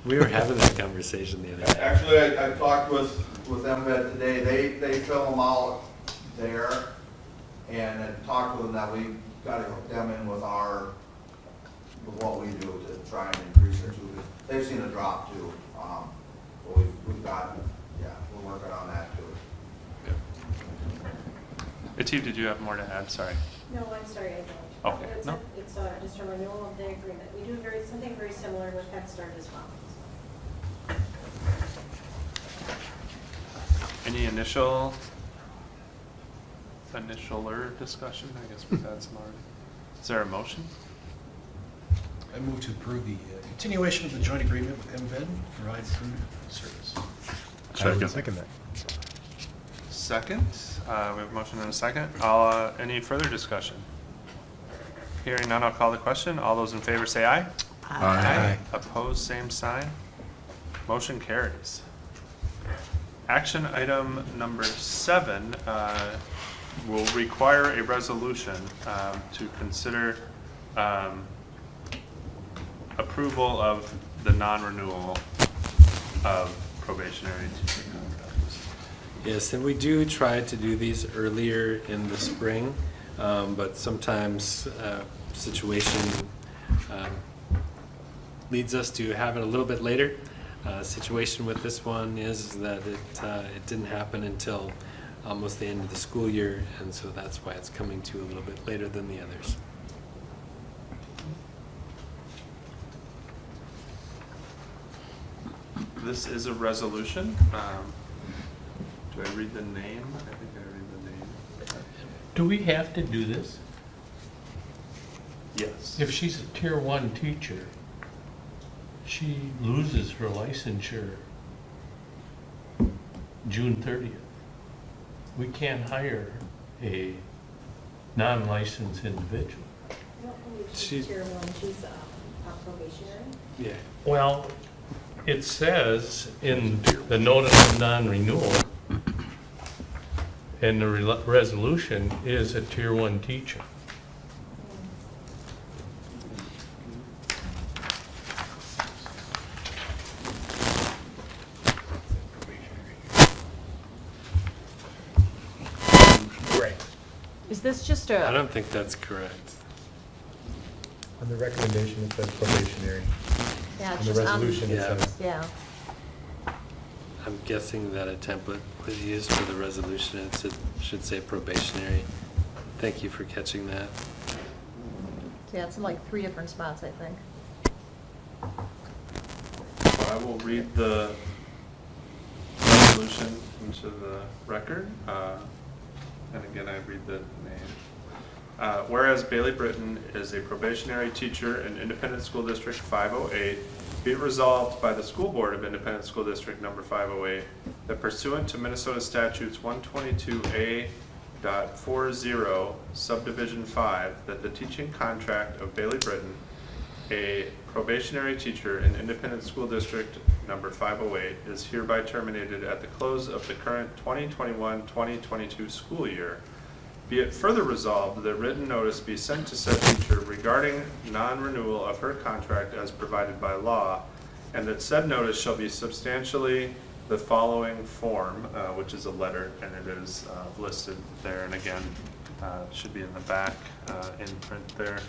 We were having that conversation the other day. Actually, I talked with MVED today, they fill them out there, and I talked with them that we gotta hook them in with with what we do to try and increase it too, because they've seen a drop too. But we've got, we're working on that too. Steve, did you have more to add? Sorry. No, I'm sorry, I don't. Okay, It's no. It's just a renewal of the agreement. We do something very similar with Head Start as well. Any initialer discussion? I guess we've had some already. Is there a motion? I move to approve the continuation of the joint agreement with MVed to provide food service. I would second that. Second, we have a motion and a second. Any further discussion? Hearing none, I'll call the question. All those in favor say aye. Aye. Opposed, same sign. Motion carries. Action item number 7 will require a resolution to consider approval of the non-renewal of probationary teaching contracts. Yes, and we do try to do these earlier in the spring, but sometimes situation leads us to have it a little bit later. Situation with this one is that it didn't happen until almost the end of the school year, and so that's why it's coming to a little bit later than the others. This is a resolution. Do I read the name? I think I read the name. Do we have to do this? Yes. If she's a tier 1 teacher, she loses her licensure June 30th. We can't hire a non-licensed individual. I don't believe she's tier 1, she's probationary. Yeah. Well, it says in the notice of non-renewal, and the resolution is a tier 1 teacher. Is this just I a, don't think that's correct. On the recommendation, it says probationary. yeah, On it's the just resolution, it Yeah. says. yeah. I'm guessing that a template was used for the resolution. It should say probationary. Thank you for catching that. Yeah, it's in like 3 different spots, I think. I will read the resolution into the record. And again, I read the name. Whereas Bailey Britton is a probationary teacher in Independent School District 508, be it resolved by the School Board of Independent School District number 508 that pursuant to Minnesota Statutes 122A.40 subdivision 5, that the teaching contract of Bailey Britton, a probationary teacher in Independent School District number 508, is hereby terminated at the close of the current 2021-2022 school year. Be it further resolved that written notice be sent to said teacher regarding non-renewal of her contract as provided by law, and that said notice shall be substantially the following form, which is a letter, and it is listed there, and again, should be in the back in print there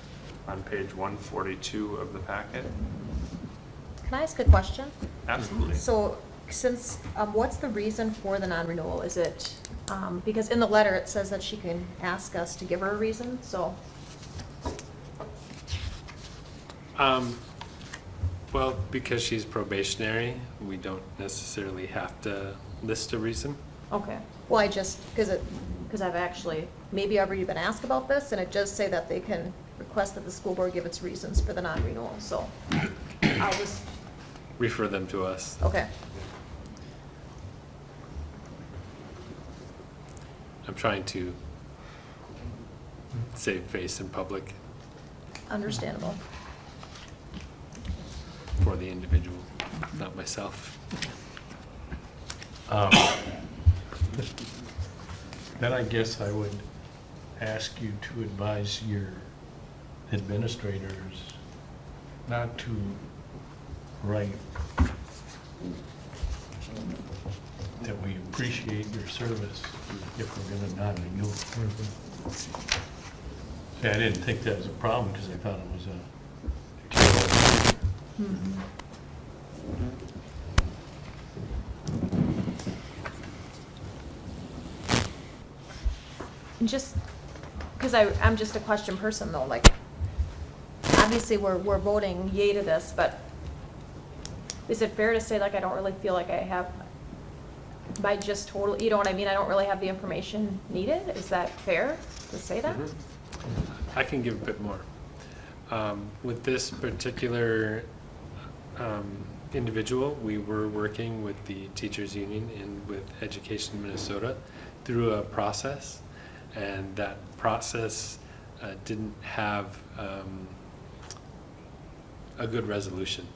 on page 142 of the packet. Can I ask a question? Absolutely. So, since, what's the reason for the non-renewal? Is it, because in the letter it says that she can ask us to give her a reason, so. Well, because she's probationary, we don't necessarily have to list a reason. Okay. Well, I just, because I've actually, maybe I've already been asked about this, and it does say that they can request that the school board give its reasons for the non-renewal, so I'll just, Refer them to us. okay. I'm trying to save face in public Understandable. for the individual, not myself. Then I guess I would ask you to advise your administrators not to write that we appreciate your service if we're gonna non-renew. See, I didn't think that was a problem because I thought it was a And just, because I'm just a question person though, like, obviously we're voting yay to this, but is it fair to say like I don't really feel like I have, by just total, you know what I mean, I don't really have the information needed? Is that fair to say that? I can give a bit more. With this particular individual, we were working with the teachers union and with Education Minnesota through a process, and that process didn't have a good resolution.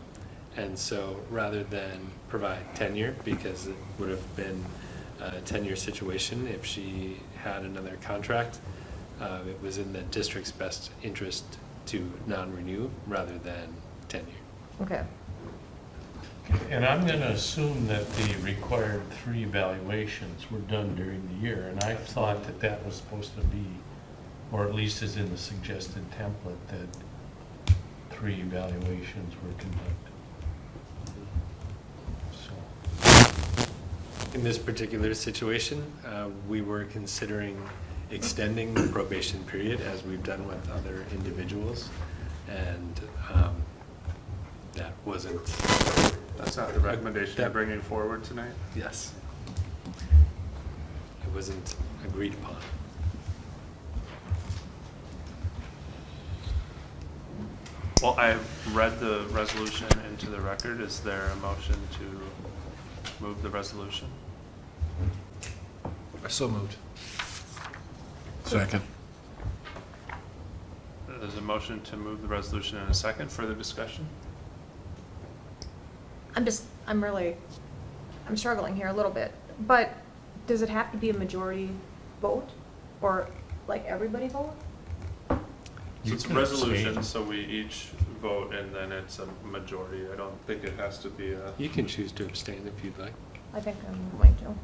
And so rather than provide tenure, because it would have been a 10-year situation if she had another contract, it was in the district's best interest to non-renew rather than tenure. Okay. And I'm going to assume that the required 3 evaluations were done during the year, and I thought that that was supposed to be, or at least is in the suggested template, that 3 evaluations were conducted. So, In this particular situation, we were considering extending the probation period as we've done with other individuals, and that wasn't. That's not the recommendation you're bringing forward tonight? Yes. It wasn't agreed upon. Well, I've read the resolution into the record. Is there a motion to move the resolution? So moved. Second. There's a motion to move the resolution in a second. Further discussion? I'm struggling here a little bit, but does it have to be a majority vote, or like everybody vote? It's a resolution, so we each vote and then it's a majority. I don't think it has to be a. You can choose to abstain if you'd like. I think I'm going to.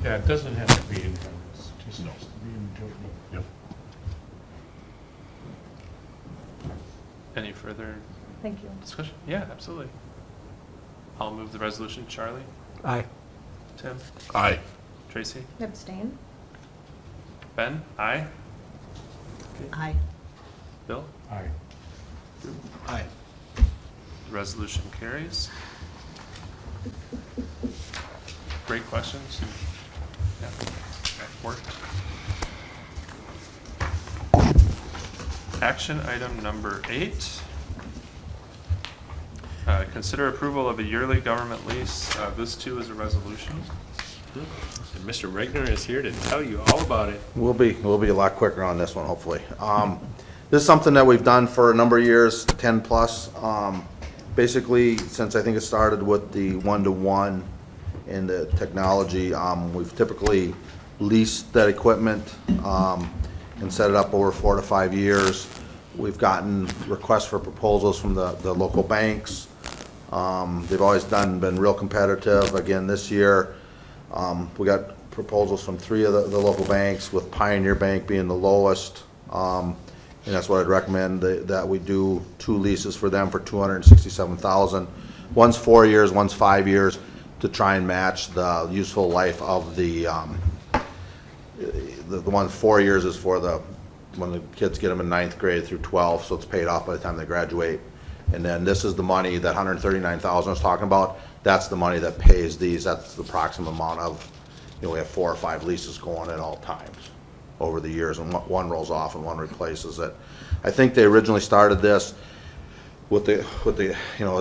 yeah, it doesn't have to be unanimous, it just has to be a majority. Yep. Any further Thank you. discussion? Yeah, absolutely. I'll move the resolution. Charlie? Aye. Tim? Aye. Tracy? Abstain? Ben? Aye? Aye. Bill? Aye. Aye. The resolution carries. Great questions. Yeah, that worked. Action item number 8. Consider approval of a yearly government lease. This too is a resolution. And Mr. Regner is here to tell you all about it. We'll be a lot quicker on this one, hopefully. This is something that we've done for a number of years, 10 plus. Basically, since I think it started with the 1-to-1 in the technology, we've typically leased that equipment and set it up over 4 to 5 years. We've gotten requests for proposals from the local banks. They've always been real competitive. Again, this year, we got proposals from 3 of the local banks, with Pioneer Bank being the lowest. And that's what I'd recommend, that we do 2 leases for them for $267,000. One's 4 years, one's 5 years, to try and match the useful life of the one 4 years is for when the kids get them in 9th grade through 12, so it's paid off by the time they graduate. And then this is the money, that $139,000 I was talking about, that's the money that pays these. That's the approximate amount of, we have 4 or 5 leases going at all times over the years, and one rolls off and one replaces it. I think they originally started this with the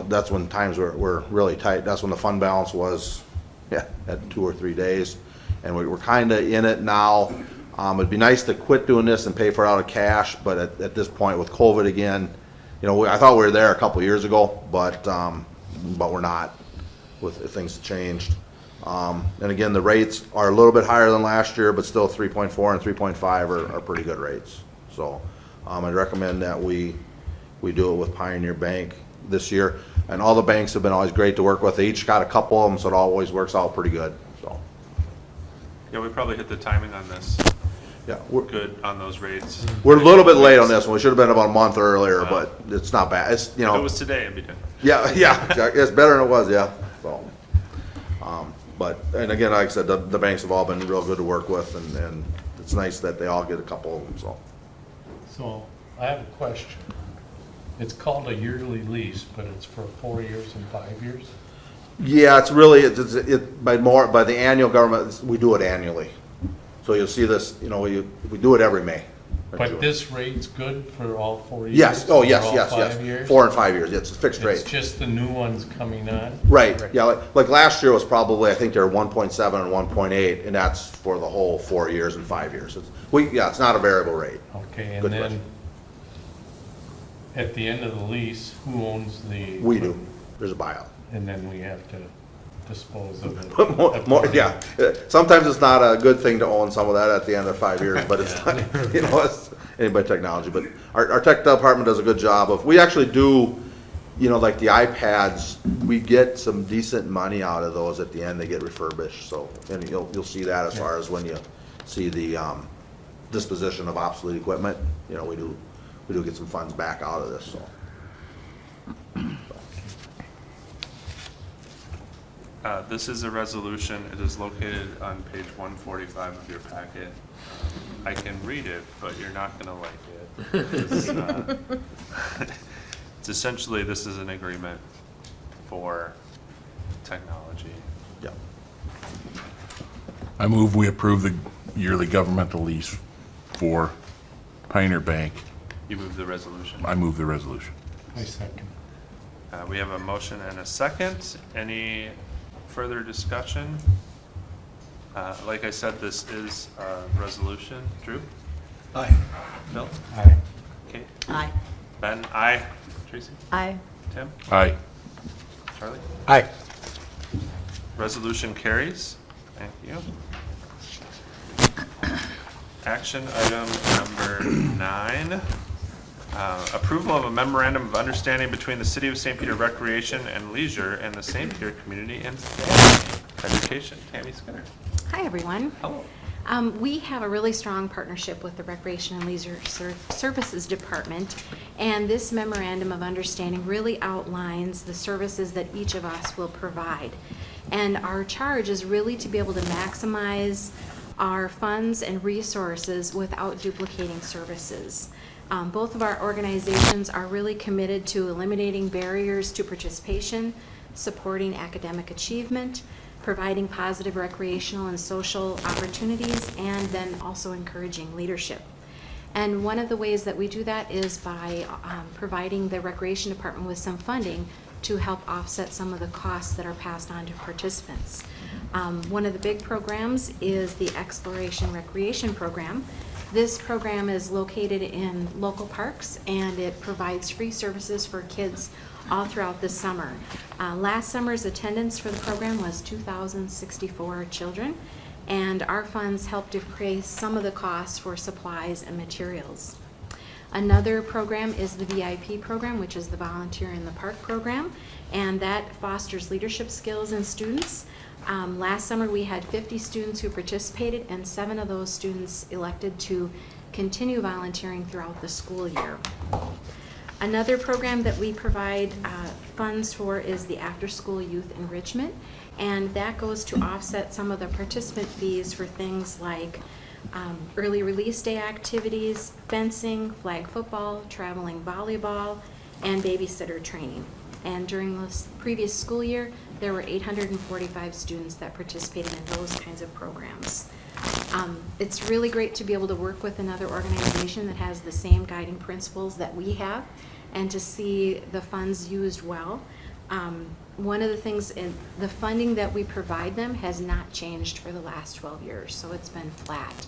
that's when times were really tight. That's when the fund balance was, at 2 or 3 days, and we're kind of in it now. It'd be nice to quit doing this and pay for it out of cash, but at this point with COVID again, I thought we were there a couple years ago, but we're not, with things changed. And again, the rates are a little bit higher than last year, but still 3.4 and 3.5 are pretty good rates. So I'd recommend that we do it with Pioneer Bank this year. And all the banks have been always great to work with. They each got a couple of them, so it always works out pretty good. So Yeah, we probably hit the timing on this. yeah, We're good on those rates. we're a little bit late on this one. We should have been about a month earlier, Wow. but it's not bad. It's If it was today, it'd be different. yeah, exactly. It's better than it was, yeah. So, and again, like I said, the banks have all been real good to work with, and it's nice that they all get a couple of them, so. So, I have a question. It's called a yearly lease, but it's for 4 years and 5 years? Yeah, it's really, by the annual government, we do it annually. So you'll see this, we do it every May. But this rate's good for all 4 years? Yes, oh, yes, or all yes, 5 years? yes. 4 and 5 years, it's a fixed It's rate. just the new ones coming on? Right, yeah, like last year was probably, I think they were 1.7 and 1.8, and that's for the whole 4 years and 5 years. It's not a variable rate. Okay, and Good then question. at the end of the lease, who owns the? We do, there's a buyout. And then we have to dispose of it? Yeah, sometimes it's not a good thing to own some of that at the end of 5 years, but it's not, it's anybody technology. But our tech department does a good job of, we actually do, like the iPads, we get some decent money out of those at the end, they get refurbished, so, and you'll see that as far as when you see the, disposition of obsolete equipment, we do get some funds back out of this, so. This is a resolution. It is located on page 145 of your packet. I can read it, but you're not going to like it. It's essentially, this is an agreement for technology. Yeah. I move we approve the yearly governmental lease for Pioneer Bank. You move the resolution. I move the resolution. I second. We have a motion and a second. Any further discussion? Like I said, this is a resolution. Drew? Aye. Bill? Aye. Kate? Aye. Ben? Aye. Tracy? Aye. Tim? Aye. Charlie? Aye. Resolution carries. Thank you. Action item number 9. Approval of a memorandum of understanding between the City of St. Peter Recreation and Leisure and the St. Peter Community and Family Education. Tammy Skinner. Hi, everyone. Hello. We have a really strong partnership with the Recreation and Leisure Services Department, and this memorandum of understanding really outlines the services that each of us will provide. And our charge is really to be able to maximize our funds and resources without duplicating services. Both of our organizations are really committed to eliminating barriers to participation, supporting academic achievement, providing positive recreational and social opportunities, and then also encouraging leadership. And one of the ways that we do that is by providing the Recreation Department with some funding to help offset some of the costs that are passed on to participants. One of the big programs is the Exploration Recreation Program. This program is located in local parks, and it provides free services for kids all throughout the summer. Last summer's attendance for the program was 2,064 children, and our funds helped defray some of the costs for supplies and materials. Another program is the VIP program, which is the Volunteer in the Park program, and that fosters leadership skills in students. Last summer we had 50 students who participated, and 7 of those students elected to continue volunteering throughout the school year. Another program that we provide funds for is the after-school youth enrichment, and that goes to offset some of the participant fees for things like early release day activities, fencing, flag football, traveling volleyball, and babysitter training. And during this previous school year, there were 845 students that participated in those kinds of programs. It's really great to be able to work with another organization that has the same guiding principles that we have, and to see the funds used well. One of the things, the funding that we provide them has not changed for the last 12 years, so it's been flat.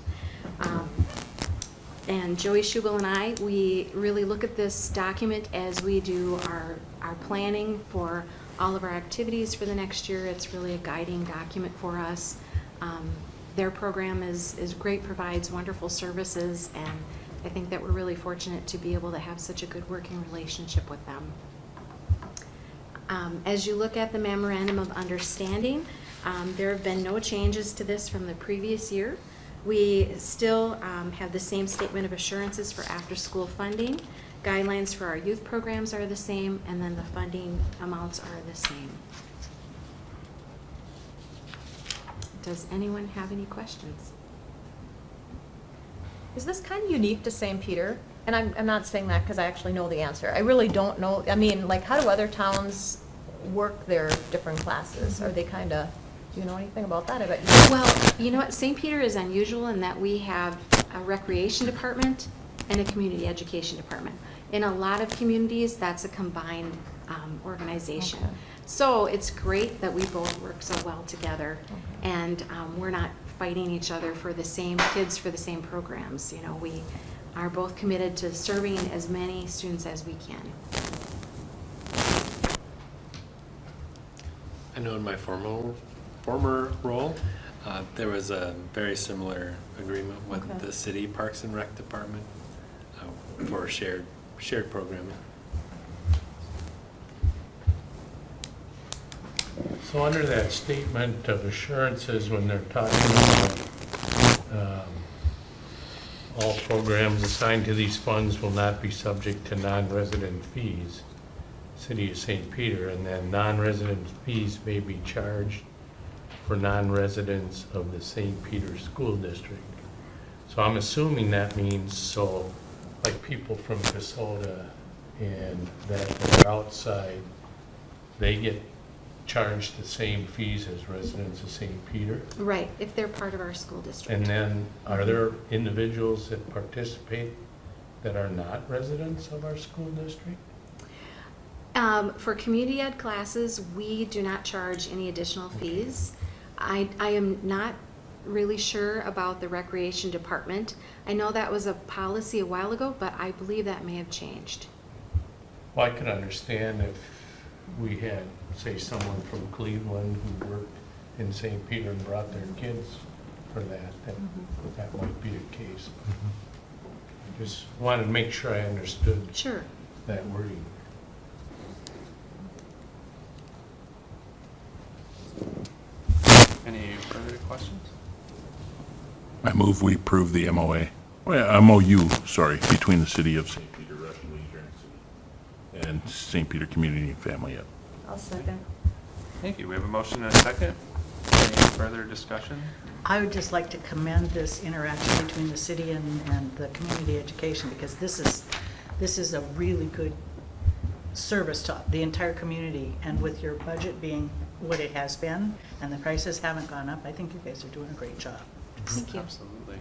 And Joey Schugel and I, we really look at this document as we do our planning for all of our activities for the next year. It's really a guiding document for us. Their program is great, provides wonderful services, and I think that we're really fortunate to be able to have such a good working relationship with them. As you look at the Memorandum of Understanding, there have been no changes to this from the previous year. We still have the same statement of assurances for after-school funding. Guidelines for our youth programs are the same, and then the funding amounts are the same. Does anyone have any questions? Is this kind of unique to St. Peter? And I'm not saying that because I actually know the answer. I really don't know. I mean, like, how do other towns work their different classes? Are they kind of, do you know anything about that? I bet you do. Well, you know what, St. Peter is unusual in that we have a recreation department and a community education department. In a lot of communities, that's a combined organization. Okay. So it's great that we both work so well together, and we're not fighting each other for the same kids for the same programs. You know, we are both committed to serving as many students as we can. I know in my former role, there was a very similar agreement with Okay. the city Parks and Rec Department for shared programming. So under that statement of assurances, when they're talking about all programs assigned to these funds will not be subject to non-resident fees, City of St. Peter, and then non-resident fees may be charged for non-residents of the St. Peter School District. So I'm assuming that means, so, like people from Casota and that are outside, they get charged the same fees as residents of St. Peter? Right, if they're part of our school district. And then, are there individuals that participate that are not residents of our school district? For community ed classes, we do not charge any additional fees. I am not really sure about the recreation department. I know that was a policy a while ago, but I believe that may have changed. Well, I could understand if we had, say, someone from Cleveland who worked in St. Peter and brought their kids for that might be the case. Just wanted to make sure I understood Sure. that wording. Any further questions? I move we approve the MOA, MOU, sorry, between the City of St. Peter Rec and Leisure and St. Peter Community and Family Ed. I'll second. Thank you. We have a motion and a second. Any further discussion? I would just like to commend this interaction between the city and the community education, because this is a really good service to the entire community, and with your budget being what it has been, and the prices haven't gone up, I think you guys are doing a great job. Thank you. Absolutely.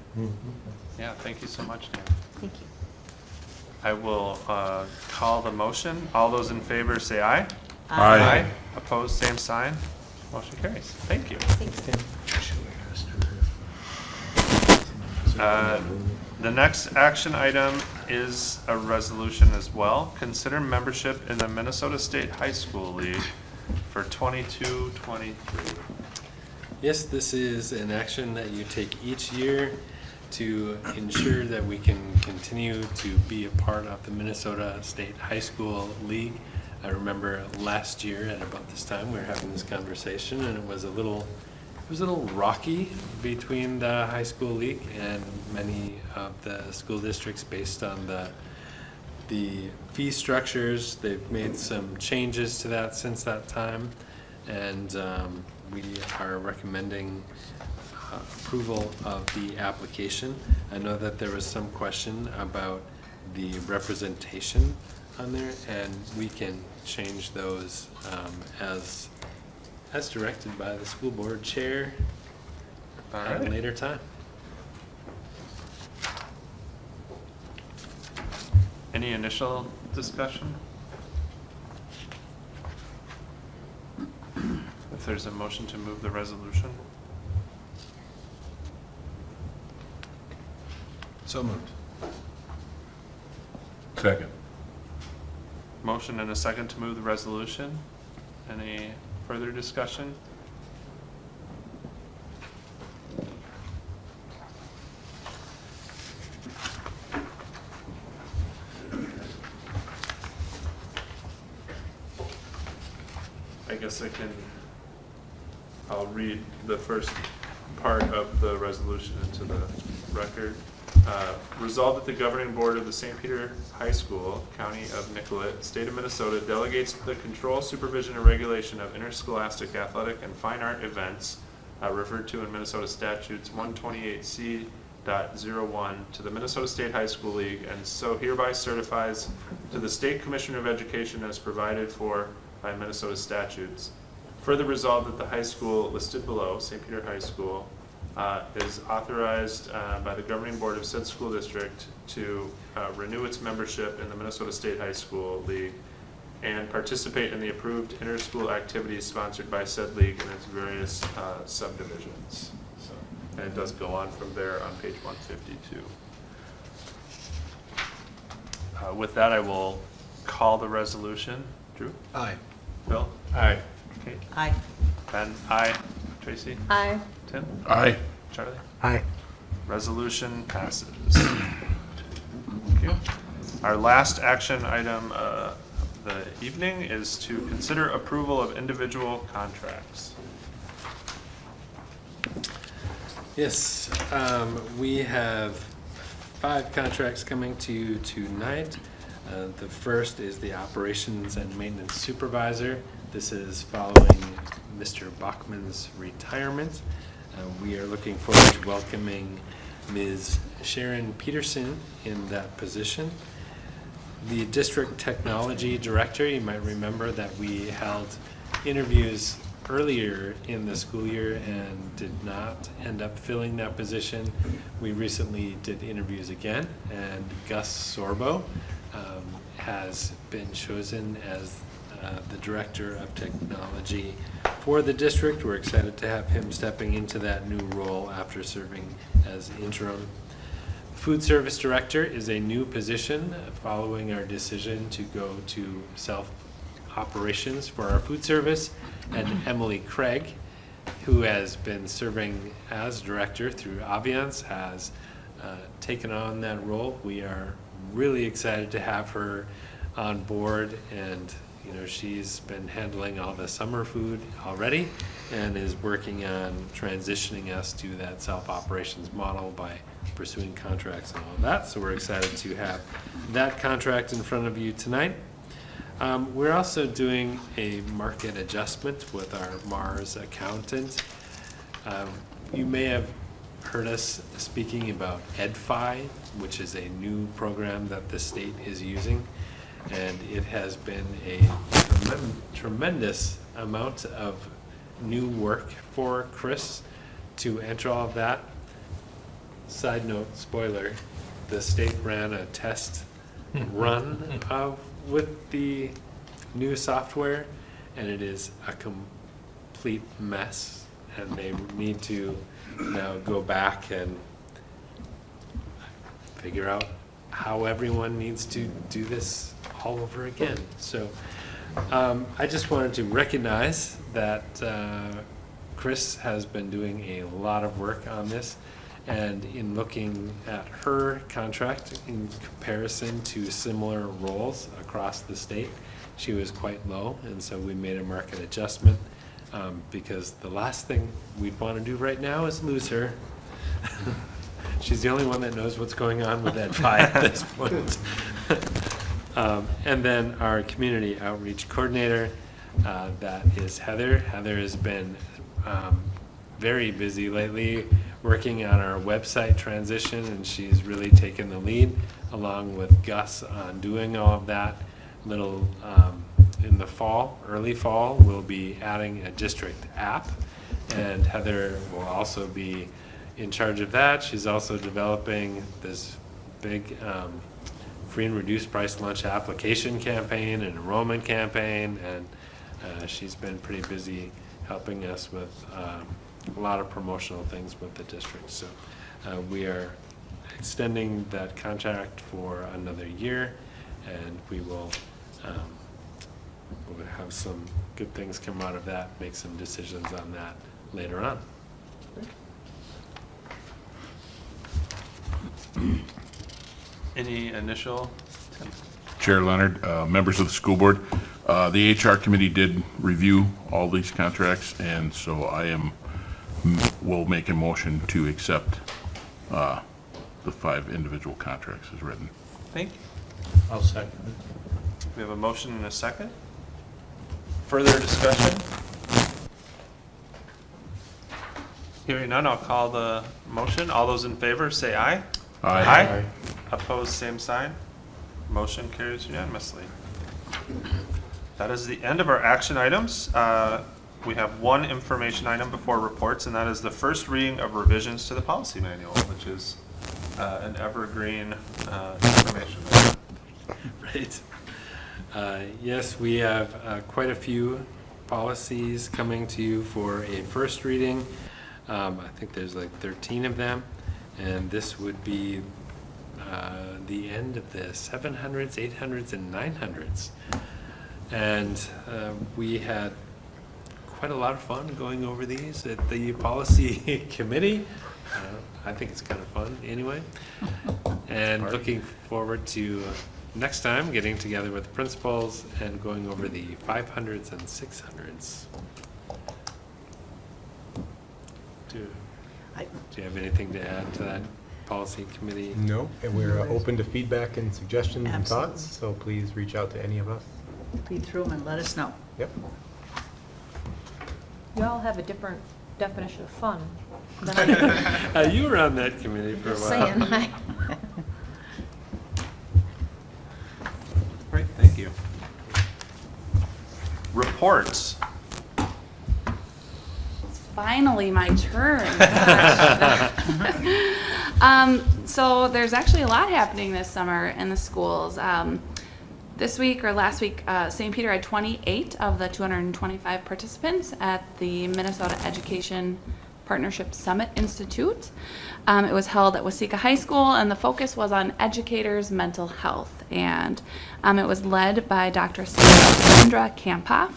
Yeah, thank you so much, Dan. Thank you. I will call the motion. All those in favor say aye. Aye. Opposed, same sign. Motion carries. Thank you. The next action item is a resolution as well. Consider membership in the Minnesota State High School League for 22-23. Yes, this is an action that you take each year to ensure that we can continue to be a part of the Minnesota State High School League. I remember last year at about this time, we were having this conversation, and it was a little rocky between the high school league and many of the school districts based on the fee structures. They've made some changes to that since that time, and we are recommending approval of the application. I know that there was some question about the representation on there, and we can change those as directed by the school board chair All at a right. later time. Any initial discussion? If there's a motion to move the resolution? So moved. Second. Motion and a second to move the resolution. Any further discussion? I guess I'll read the first part of the resolution into the record. Resolved that the governing board of the St. Peter High School, County of Nicollet, State of Minnesota delegates the control, supervision, and regulation of interscholastic athletic and fine art events referred to in Minnesota statutes 128C.01 to the Minnesota State High School League, and so hereby certifies to the State Commissioner of Education as provided for by Minnesota statutes. Further resolved that the high school listed below, St. Peter High School, is authorized by the governing board of said school district to renew its membership in the Minnesota State High School League and participate in the approved inter-school activities sponsored by said league and its various subdivisions. So, and it does go on from there on page 152. With that, I will call the resolution. Drew? Aye. Bill? Aye. Kate? Aye. Ben? Aye. Tracy? Aye. Tim? Aye. Charlie? Aye. Resolution passes. Thank you. Our last action item of the evening is to consider approval of individual contracts. Yes, we have 5 contracts coming to you tonight. The first is the Operations and Maintenance Supervisor. This is following Mr. Bachman's retirement. We are looking forward to welcoming Ms. Sharon Peterson in that position. The District Technology Director, you might remember that we held interviews earlier in the school year and did not end up filling that position. We recently did interviews again, and Gus Sorbo has been chosen as the Director of Technology for the district. We're excited to have him stepping into that new role after serving as interim. Food Service Director is a new position following our decision to go to self-operations for our food service, and Emily Craig, who has been serving as director through Aviance, has taken on that role. We are really excited to have her on board, and you know, she's been handling all the summer food already and is working on transitioning us to that self-operations model by pursuing contracts and all of that. So we're excited to have that contract in front of you tonight. We're also doing a market adjustment with our Mars accountant. You may have heard us speaking about EdFi, which is a new program that the state is using. And it has been a tremendous amount of new work for Chris to enter all of that. Side note, spoiler, the state ran a test run with the new software, and it is a complete mess. And they need to now go back and figure out how everyone needs to do this all over again. So I just wanted to recognize that Chris has been doing a lot of work on this, and in looking at her contract in comparison to similar roles across the state, she was quite low, and so we made a market adjustment because the last thing we'd want to do right now is lose her. She's the only one that knows what's going on with EdFi at this point. And then our community outreach coordinator, that is Heather. Heather has been very busy lately working on our website transition, and she's really taken the lead along with Gus on doing all of that. In the fall, early fall, we'll be adding a district app, and Heather will also be in charge of that. She's also developing this big free and reduced price lunch application campaign and enrollment campaign, and she's been pretty busy helping us with a lot of promotional things with the district. So we are extending that contract for another year, and we will we'll have some good things come out of that, make some decisions on that later on. Any initial? Chair Leonard, members of the school board, the HR committee did review all these contracts, and so will make a motion to accept the 5 individual contracts as written. Thank you. I'll second it. We have a motion and a second. Further discussion? Hearing none, I'll call the motion. All those in favor, say aye. Aye. Opposed, same sign. Motion carries unanimously. That is the end of our action items. we have one information item before reports, and that is the first reading of revisions to the policy manual, which is an evergreen information item. Right. Yes, we have quite a few policies coming to you for a first reading. I think there's like 13 of them, and this would be the end of the 700s, 800s, and 900s. And we had quite a lot of fun going over these at the policy committee. I think it's kind of fun anyway. And looking forward to next time getting together with the principals and going over the 500s and 600s. Do you have anything to add to that policy committee? No, and we're open to feedback and suggestions and Absolutely. thoughts, so please reach out to any of us. Read through them and let us know. Yep. You all have a different definition of fun than I do. You were on that committee for a Just while. saying. Great, thank you. Reports. It's finally my turn. So there's actually a lot happening this summer in the schools. This week or last week, St. Peter had 28 of the 225 participants at the Minnesota Education Partnership Summit Institute. It was held at Waseca High School, and the focus was on educators' mental health. And it was led by Dr. Sandra Kamphoff.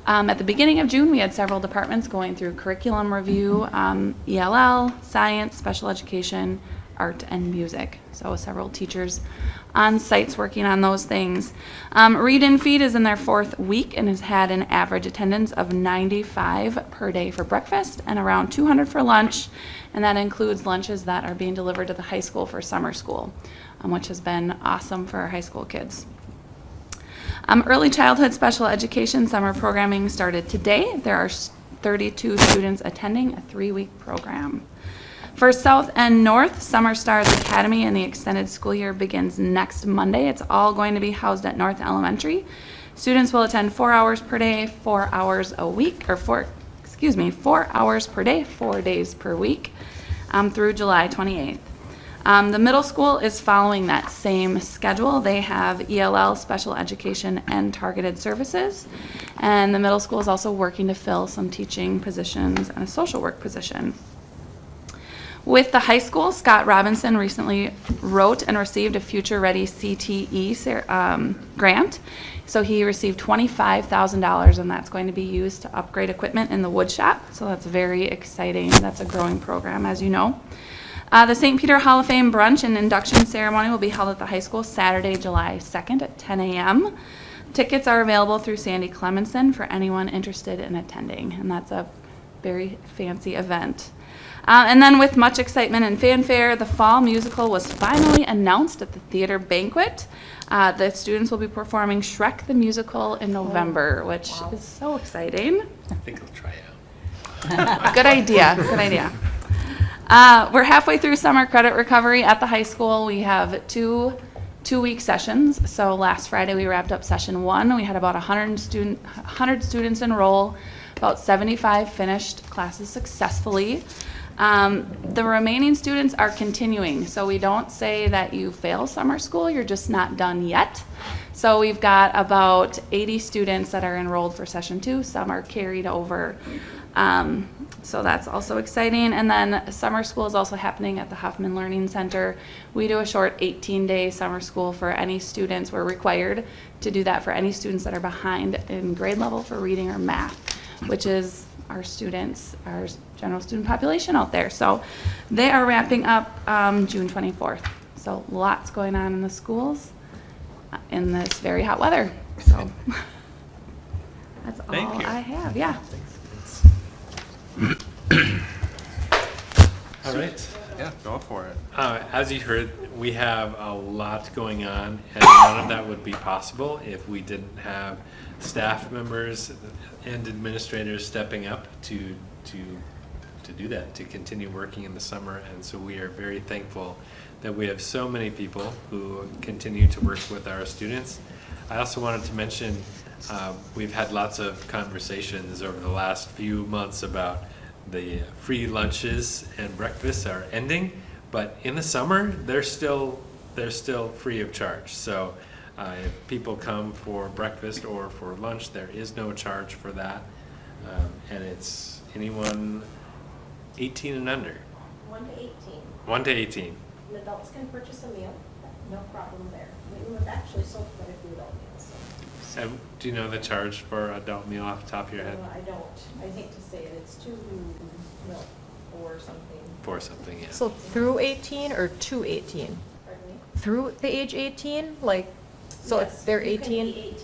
At the beginning of June, we had several departments going through curriculum review, ELL, science, special education, art, and music. So several teachers on sites working on those things. Read and Feed is in their 4th week and has had an average attendance of 95 per day for breakfast and around 200 for lunch, and that includes lunches that are being delivered to the high school for summer school, which has been awesome for our high school kids. Early childhood special education summer programming started today. There are 32 students attending a 3-week program. For South and North, Summer Stars Academy and the extended school year begins next Monday. It's all going to be housed at North Elementary. Students will attend 4 hours per day, 4 hours a week, or 4 hours per day, 4 days per week, through July 28th. The middle school is following that same schedule. They have ELL, special education, and targeted services. And the middle school is also working to fill some teaching positions and a social work position. With the high school, Scott Robinson recently wrote and received a Future Ready CTE grant. So he received $25,000, and that's going to be used to upgrade equipment in the wood shop. So that's very exciting. That's a growing program, as you know. The St. Peter Hall of Fame brunch and induction ceremony will be held at the high school Saturday, July 2nd at 10 a.m. Tickets are available through Sandy Clemenson for anyone interested in attending, and that's a very fancy event. And then with much excitement and fanfare, the fall musical was finally announced at the theater banquet. The students will be performing Shrek the Musical in November, which is so exciting. I think I'll try out. Good idea, good idea. We're halfway through summer credit recovery at the high school. We have two-week sessions. So last Friday we wrapped up session 1. We had about 100 students enroll. About 75 finished classes successfully. The remaining students are continuing, so we don't say that you fail summer school, you're just not done yet. So we've got about 80 students that are enrolled for session 2, some are carried over. So that's also exciting. And then summer school is also happening at the Huffman Learning Center. We do a short 18-day summer school for any students. We're required to do that for any students that are behind in grade level for reading or math, which is our students, our general student population out there. So they are wrapping up June 24th. So lots going on in the schools in this very hot weather. So that's Thank all you. I have. Yeah. All right. Yeah, go for it. As you heard, we have a lot going on, and none of that would be possible if we didn't have staff members and administrators stepping up to do that, to continue working in the summer. And so we are very thankful that we have so many people who continue to work with our students. I also wanted to mention We've had lots of conversations over the last few months about the free lunches and breakfasts are ending, but in the summer, they're still free of charge. So if people come for breakfast or for lunch, there is no charge for that. And it's anyone 18 and under. 1 to 18. 1 to 18. And adults can purchase a meal, no problem there. We've actually sold quite a few adult meals, so. And do you know the charge for adult meal off the top of your head? I don't. I hate to say it, it's 2 milk or something. For something, yeah. So through 18 or to 18? Pardon me? Through the age 18, like, so if they're 18? 18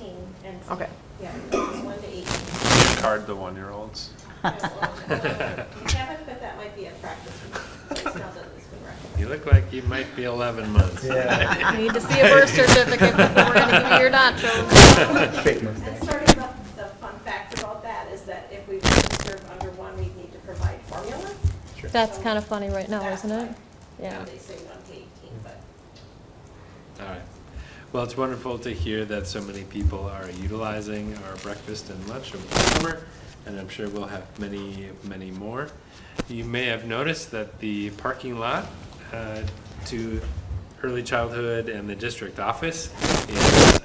and. Okay. Yeah, it's 1 to 18. Card the 1-year-olds. You haven't, but that might be a practice. It's not that it's been recommended. You look like you might be 11 months. You need to see a birth certificate before we're gonna give you your nachos. And sort of the fun fact about that is that if we serve under 1, we need to provide formula. That's kind of funny right now, isn't it? Yeah. They say 1 to 18, but. All right. Well, it's wonderful to hear that so many people are utilizing our breakfast and lunch over the summer, and I'm sure we'll have many, many more. You may have noticed that the parking lot to early childhood and the district office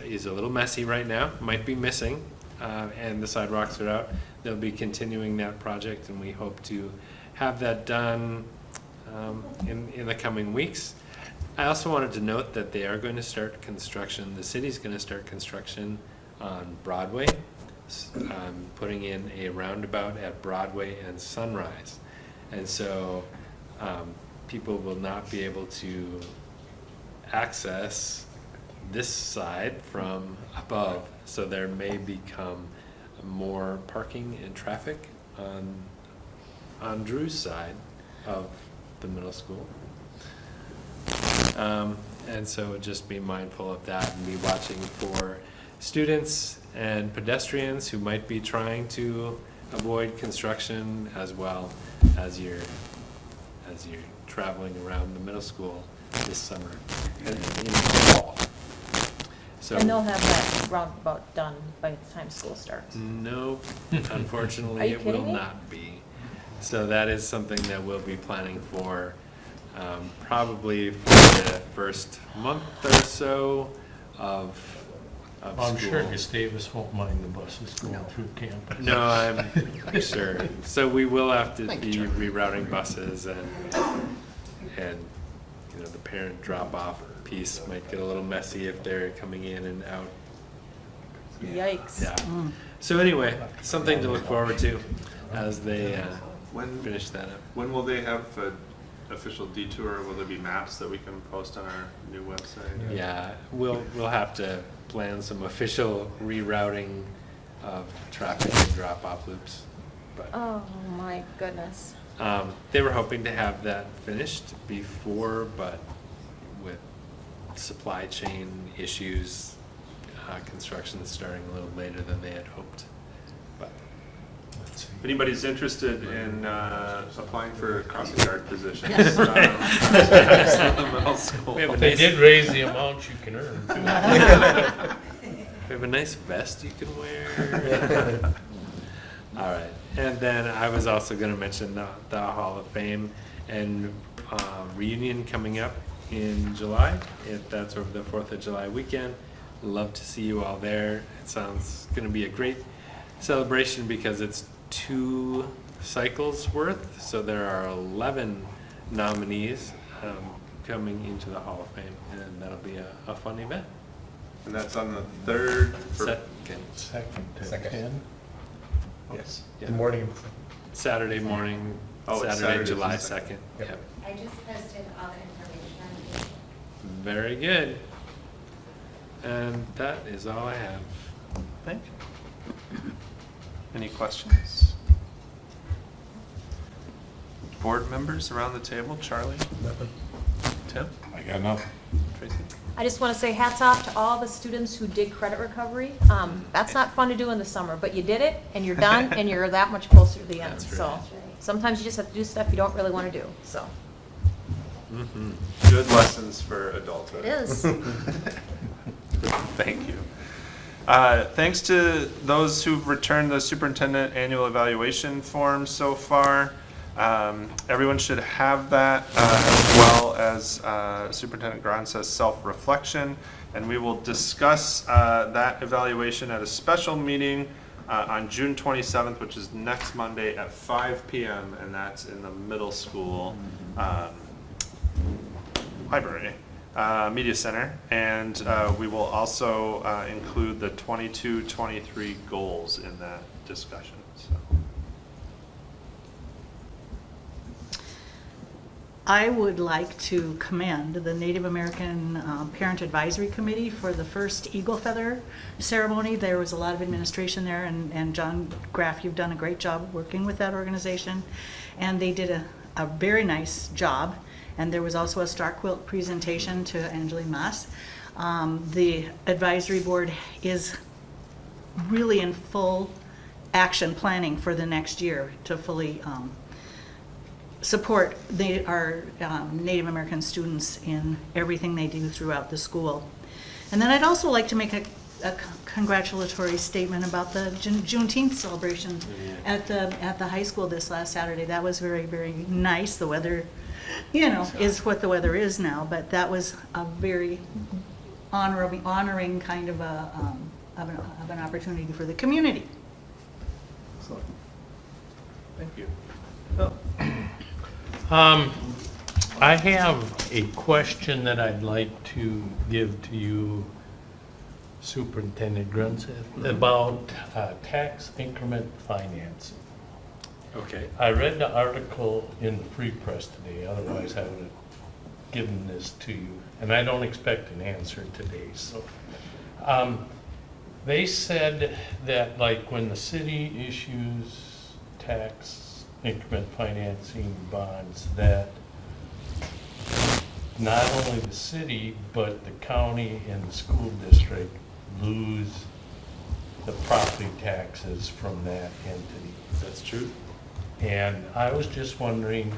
is a little messy right now, might be missing, and the sidewalks are out. They'll be continuing that project, and we hope to have that done in the coming weeks. I also wanted to note that they are going to start construction, the city's going to start construction on Broadway, putting in a roundabout at Broadway and Sunrise. And so people will not be able to access this side from above. So there may become more parking and traffic on Drew's side of the middle school. And so just be mindful of that and be watching for students and pedestrians who might be trying to avoid construction as well as you're traveling around the middle school this summer and in the fall. So, And they'll have that roundabout done by the time school starts. no, unfortunately, Are you it will kidding me? not be. So that is something that we'll be planning for probably for the first month or so of I'm school. sure Gustavus won't mind the buses going through campus. No, I'm sure. So we will have to be rerouting buses and you know, the parent drop-off piece might get a little messy if they're coming in and out. Yikes. Yeah. So anyway, something to look forward to as they When finish that up. When will they have an official detour? Will there be maps that we can post on our new website? Yeah, we'll have to plan some official rerouting of traffic and drop-off loops. But Oh, my goodness. they were hoping to have that finished before, but with supply chain issues, construction is starting a little later than they had hoped. But If anybody's interested in applying for crossing guard positions, Yes. the middle school. We have a They nice- did raise the amount you can earn, too. We have a nice vest you can wear. All right, and then I was also going to mention the Hall of Fame and reunion coming up in July. That's over the 4th of July weekend. Love to see you all there. It sounds going to be a great celebration because it's 2 cycles worth. So there are 11 nominees coming into the Hall of Fame, and that'll be a fun event. And that's on the 3rd. Second. 10? Yes. Yeah. The morning. Saturday morning, Oh, it's Saturday, Saturday, July the 2nd. Yep. Yep. I just posted all the information on the Very good. And that is all I have. Thank you. Any questions? Board members around the table, Charlie? Nothing. Tim? I got nothing. Tracy? I just want to say hats off to all the students who did credit recovery. That's not fun to do in the summer, but you did it, and you're done, and you're that much closer to the end. That's So right. sometimes you just have to do stuff you don't really want to do, so. Mm-hmm. Good lessons for adulthood. It is. Thank you. Thanks to those who've returned the superintendent annual evaluation form so far. Everyone should have that, as well as Superintendent Gransa's self-reflection. And we will discuss that evaluation at a special meeting on June 27th, which is next Monday at 5 p.m. And that's in the middle school library, media center. And we will also include the 22-23 goals in that discussion. So. I would like to commend the Native American Parent Advisory Committee for the first Eagle Feather ceremony. There was a lot of administration there, and John Graff, you've done a great job working with that organization. And they did a very nice job. And there was also a Star Quilt presentation to Angeline Maas. The advisory board is really in full action planning for the next year to fully support our Native American students in everything they do throughout the school. And then I'd also like to make a congratulatory statement about the Juneteenth celebration at the high school this last Saturday. That was very, very nice. The weather, is what the weather is now, but that was a very honoring kind of an opportunity for the community. Excellent. Thank you. I have a question that I'd like to give to you, Superintendent Grunseth, about tax increment financing. Okay. I read the article in the Free Press today, otherwise I would have given this to you, and I don't expect an answer today. So, they said that like when the city issues tax increment financing bonds, that not only the city, but the county and the school district lose the property taxes from that entity. That's true. And I was just wondering,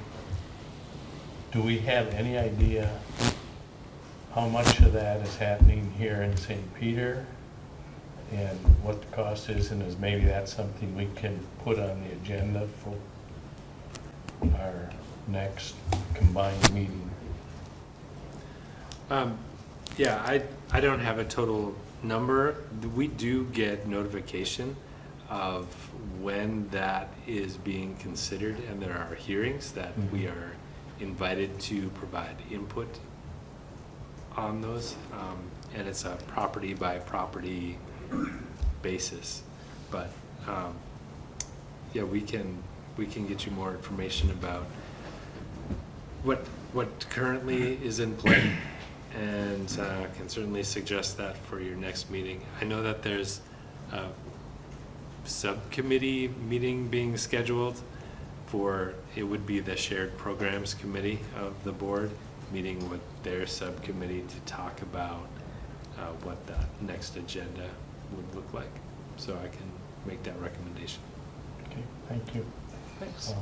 do we have any idea how much of that is happening here in St. Peter? And what the cost is, and is maybe that's something we can put on the agenda for our next combined meeting? Yeah, I don't have a total number. We do get notification of when that is being considered, and there are hearings that we are invited to provide input on those, and it's a property by property basis. But yeah, we can get you more information about what currently is in play, and can certainly suggest that for your next meeting. I know that there's a subcommittee meeting being scheduled for, it would be the Shared Programs Committee of the board, meeting with their subcommittee to talk about what that next agenda would look like. So I can make that recommendation. Okay, thank you. Thanks.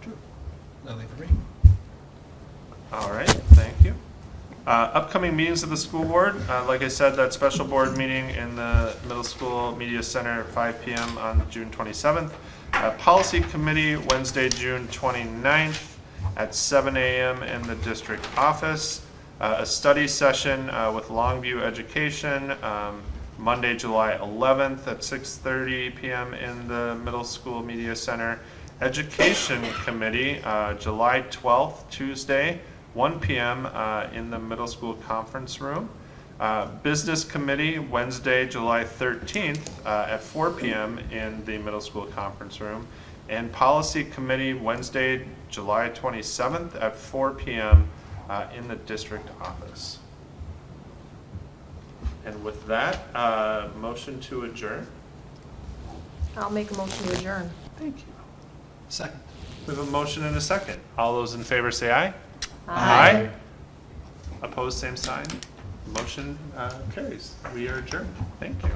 Drew? Nothing for me. All right, thank you. Upcoming meetings of the school board, like I said, that special board meeting in the middle school media center at 5 p.m. on June 27th. Policy committee, Wednesday, June 29th at 7 a.m. in the district office. A study session with Longview Education, Monday, July 11th at 6:30 p.m. in the middle school media center. Education committee, July 12th, Tuesday, 1 p.m. In the middle school conference room. Business committee, Wednesday, July 13th at 4 p.m. in the middle school conference room. And policy committee, Wednesday, July 27th at 4 p.m. In the district office. And with that, motion to adjourn. I'll make a motion to adjourn. Thank you. Second. We have a motion and a second. All those in favor say aye. Aye. Opposed, same sign. Motion carries. We are adjourned. Thank you.